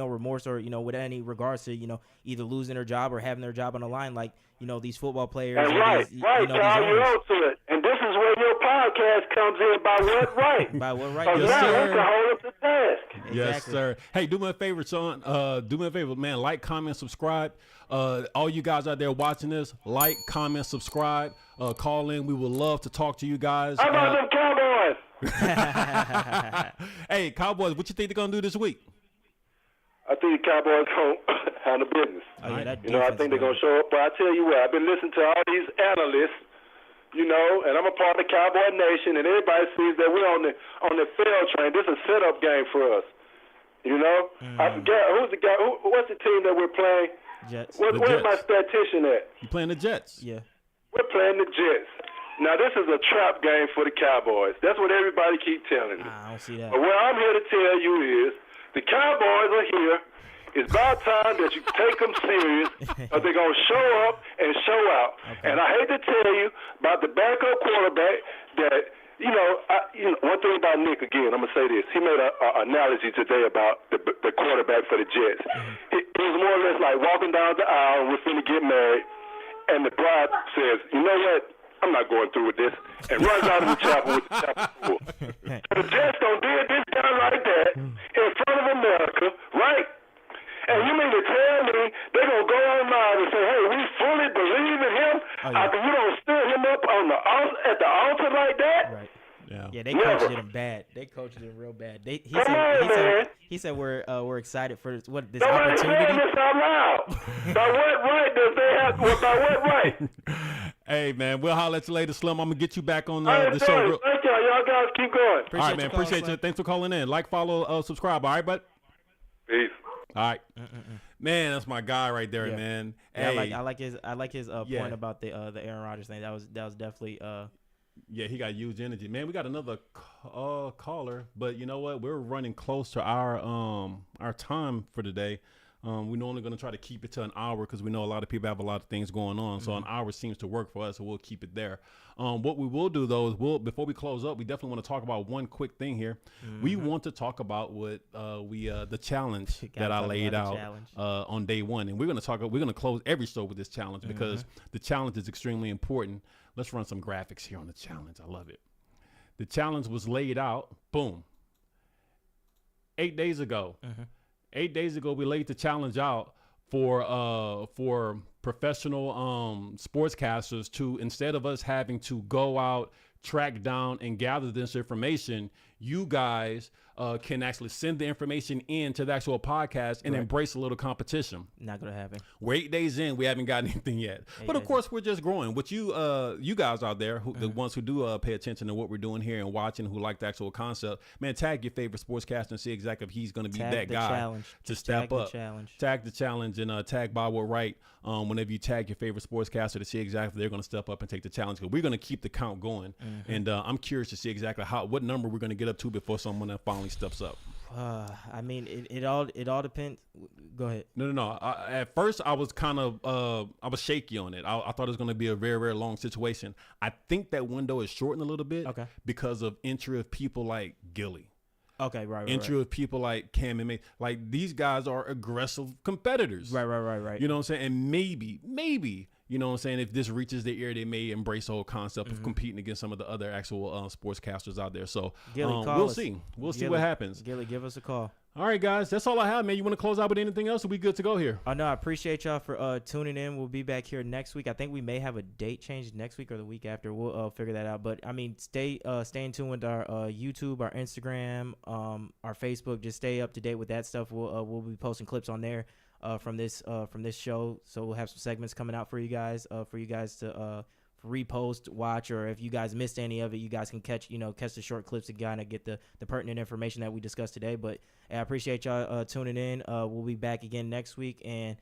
remorse or with any regards to either losing their job or having their job on the line, like these football players. And right, Kyle, you're on to it. And this is where your podcast comes in. By what right? By what right? Yes, sir. To hold up the task. Exactly. Yes, sir. Hey, do me a favor, Sean. Do me a favor, man. Like, comment, subscribe. All you guys out there watching this, like, comment, subscribe. Call in. We would love to talk to you guys. How about them Cowboys? Hey, Cowboys, what you think they're gonna do this week? I think the Cowboys gonna handle business. Oh, yeah, that I think they're gonna show up. But I tell you what, I've been listening to all these analysts. And I'm a part of the Cowboy Nation, and everybody sees that we're on the fail train. This is a setup game for us. I forget who's the guy. What's the team that we're playing? Jets. Where's my statistician at? You playing the Jets? Yeah. We're playing the Jets. Now, this is a trap game for the Cowboys. That's what everybody keep telling me. I don't see that. But what I'm here to tell you is the Cowboys are here. It's about time that you take them serious, or they're going to show up and show out. Okay. And I hate to tell you about the backup quarterback that, one thing about Nick, again, I'm going to say this. He made an analogy today about the quarterback for the Jets. It was more or less like walking down the aisle and we're finna get married, and the bride says, you know what? I'm not going through with this, and runs out of the chapel with the chapel full. So the Jets don't do this down like that in front of America, right? And you mean to tell me they're going to go online and say, hey, we fully believe in him after you don't stir him up at the altar like that? Right. Yeah, they coached him bad. They coached him real bad. He said we're excited for this opportunity. Saying this out loud. By what right does they have? By what right? Hey, man, we'll holler at you later, Slim. I'm gonna get you back on the show. Thank y'all. Y'all guys keep going. All right, man. Appreciate you. Thanks for calling in. Like, follow, subscribe. All right, bud. Peace. All right, man. That's my guy right there, man. Yeah, hey. I like his point about the Aaron Rodgers thing. That was definitely Yeah, he got huge energy, man. We got another caller, but you know what? We're running close to our time for today. We're normally going to try to keep it to an hour because we know a lot of people have a lot of things going on. So an hour seems to work for us, so we'll keep it there. What we will do, though, is before we close up, we definitely want to talk about one quick thing here. We want to talk about what the challenge that I laid out on day one, and we're going to close every show with this challenge because the challenge is extremely important. Let's run some graphics here on the challenge. I love it. The challenge was laid out. Boom. 8 days ago. 8 days ago, we laid the challenge out for professional sportscasters to, instead of us having to go out, track down, and gather this information, you guys can actually send the information in to the actual podcast and embrace a little competition. Not gonna happen. We're 8 days in, we haven't got anything yet. But of course, we're just growing. What you guys out there, the ones who do pay attention to what we're doing here and watching, who like the actual concept, man, tag your favorite sportscaster and see exactly if he's going to be that guy to step up. Tag the challenge and tag BWR Right whenever you tag your favorite sportscaster to see exactly if they're going to step up and take the challenge. Because we're going to keep the count going, and I'm curious to see exactly what number we're going to get up to before someone finally steps up. I mean, it all depends. Go ahead. No. At first, I was kind of I was shaky on it. I thought it was going to be a very, very long situation. I think that window is shortened a little bit because of entry of people like Gilly. Okay, right. Entry of people like Cam and May. Like, these guys are aggressive competitors. Right. You know what I'm saying? And maybe, you know what I'm saying, if this reaches their ear, they may embrace the whole concept of competing against some of the other actual sportscasters out there. So Gilly, we'll see. We'll see what happens. Gilly, give us a call. All right, guys, that's all I have, man. You want to close out with anything else, or we good to go here? No, I appreciate y'all for tuning in. We'll be back here next week. I think we may have a date change next week or the week after. We'll figure that out. But I mean, stay in tune with our YouTube, our Instagram, our Facebook. Just stay up to date with that stuff. We'll be posting clips on there from this show. So we'll have some segments coming out for you guys to repost, watch, or if you guys missed any of it, you guys can catch the short clips to kind of get the pertinent information that we discussed today. But I appreciate y'all tuning in. We'll be back again next week, and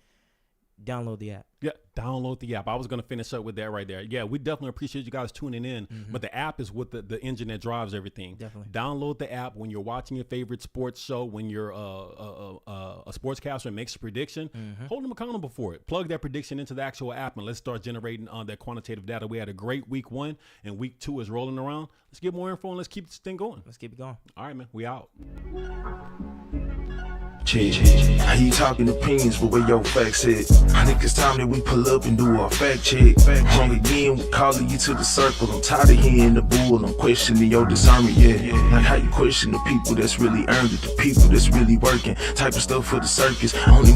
download the app. Yeah, download the app. I was going to finish up with that right there. Yeah, we definitely appreciate you guys tuning in, but the app is what the engine that drives everything. Definitely. Download the app when you're watching your favorite sports show, when you're a sportscaster and makes a prediction, hold them accountable for it. Plug that prediction into the actual app, and let's start generating that quantitative data. We had a great week 1, and week 2 is rolling around. Let's get more info, and let's keep this thing going. Let's keep it going. All right, man. We out. How you talking opinions, but where your facts at? I think it's time that we pull up and do our fact check. Home again, we calling you to the circle. I'm tired of hearing the bull. I'm questioning your discernment, Like how you question the people that's really earned it, the people that's really working. Type of stuff for the circus. Only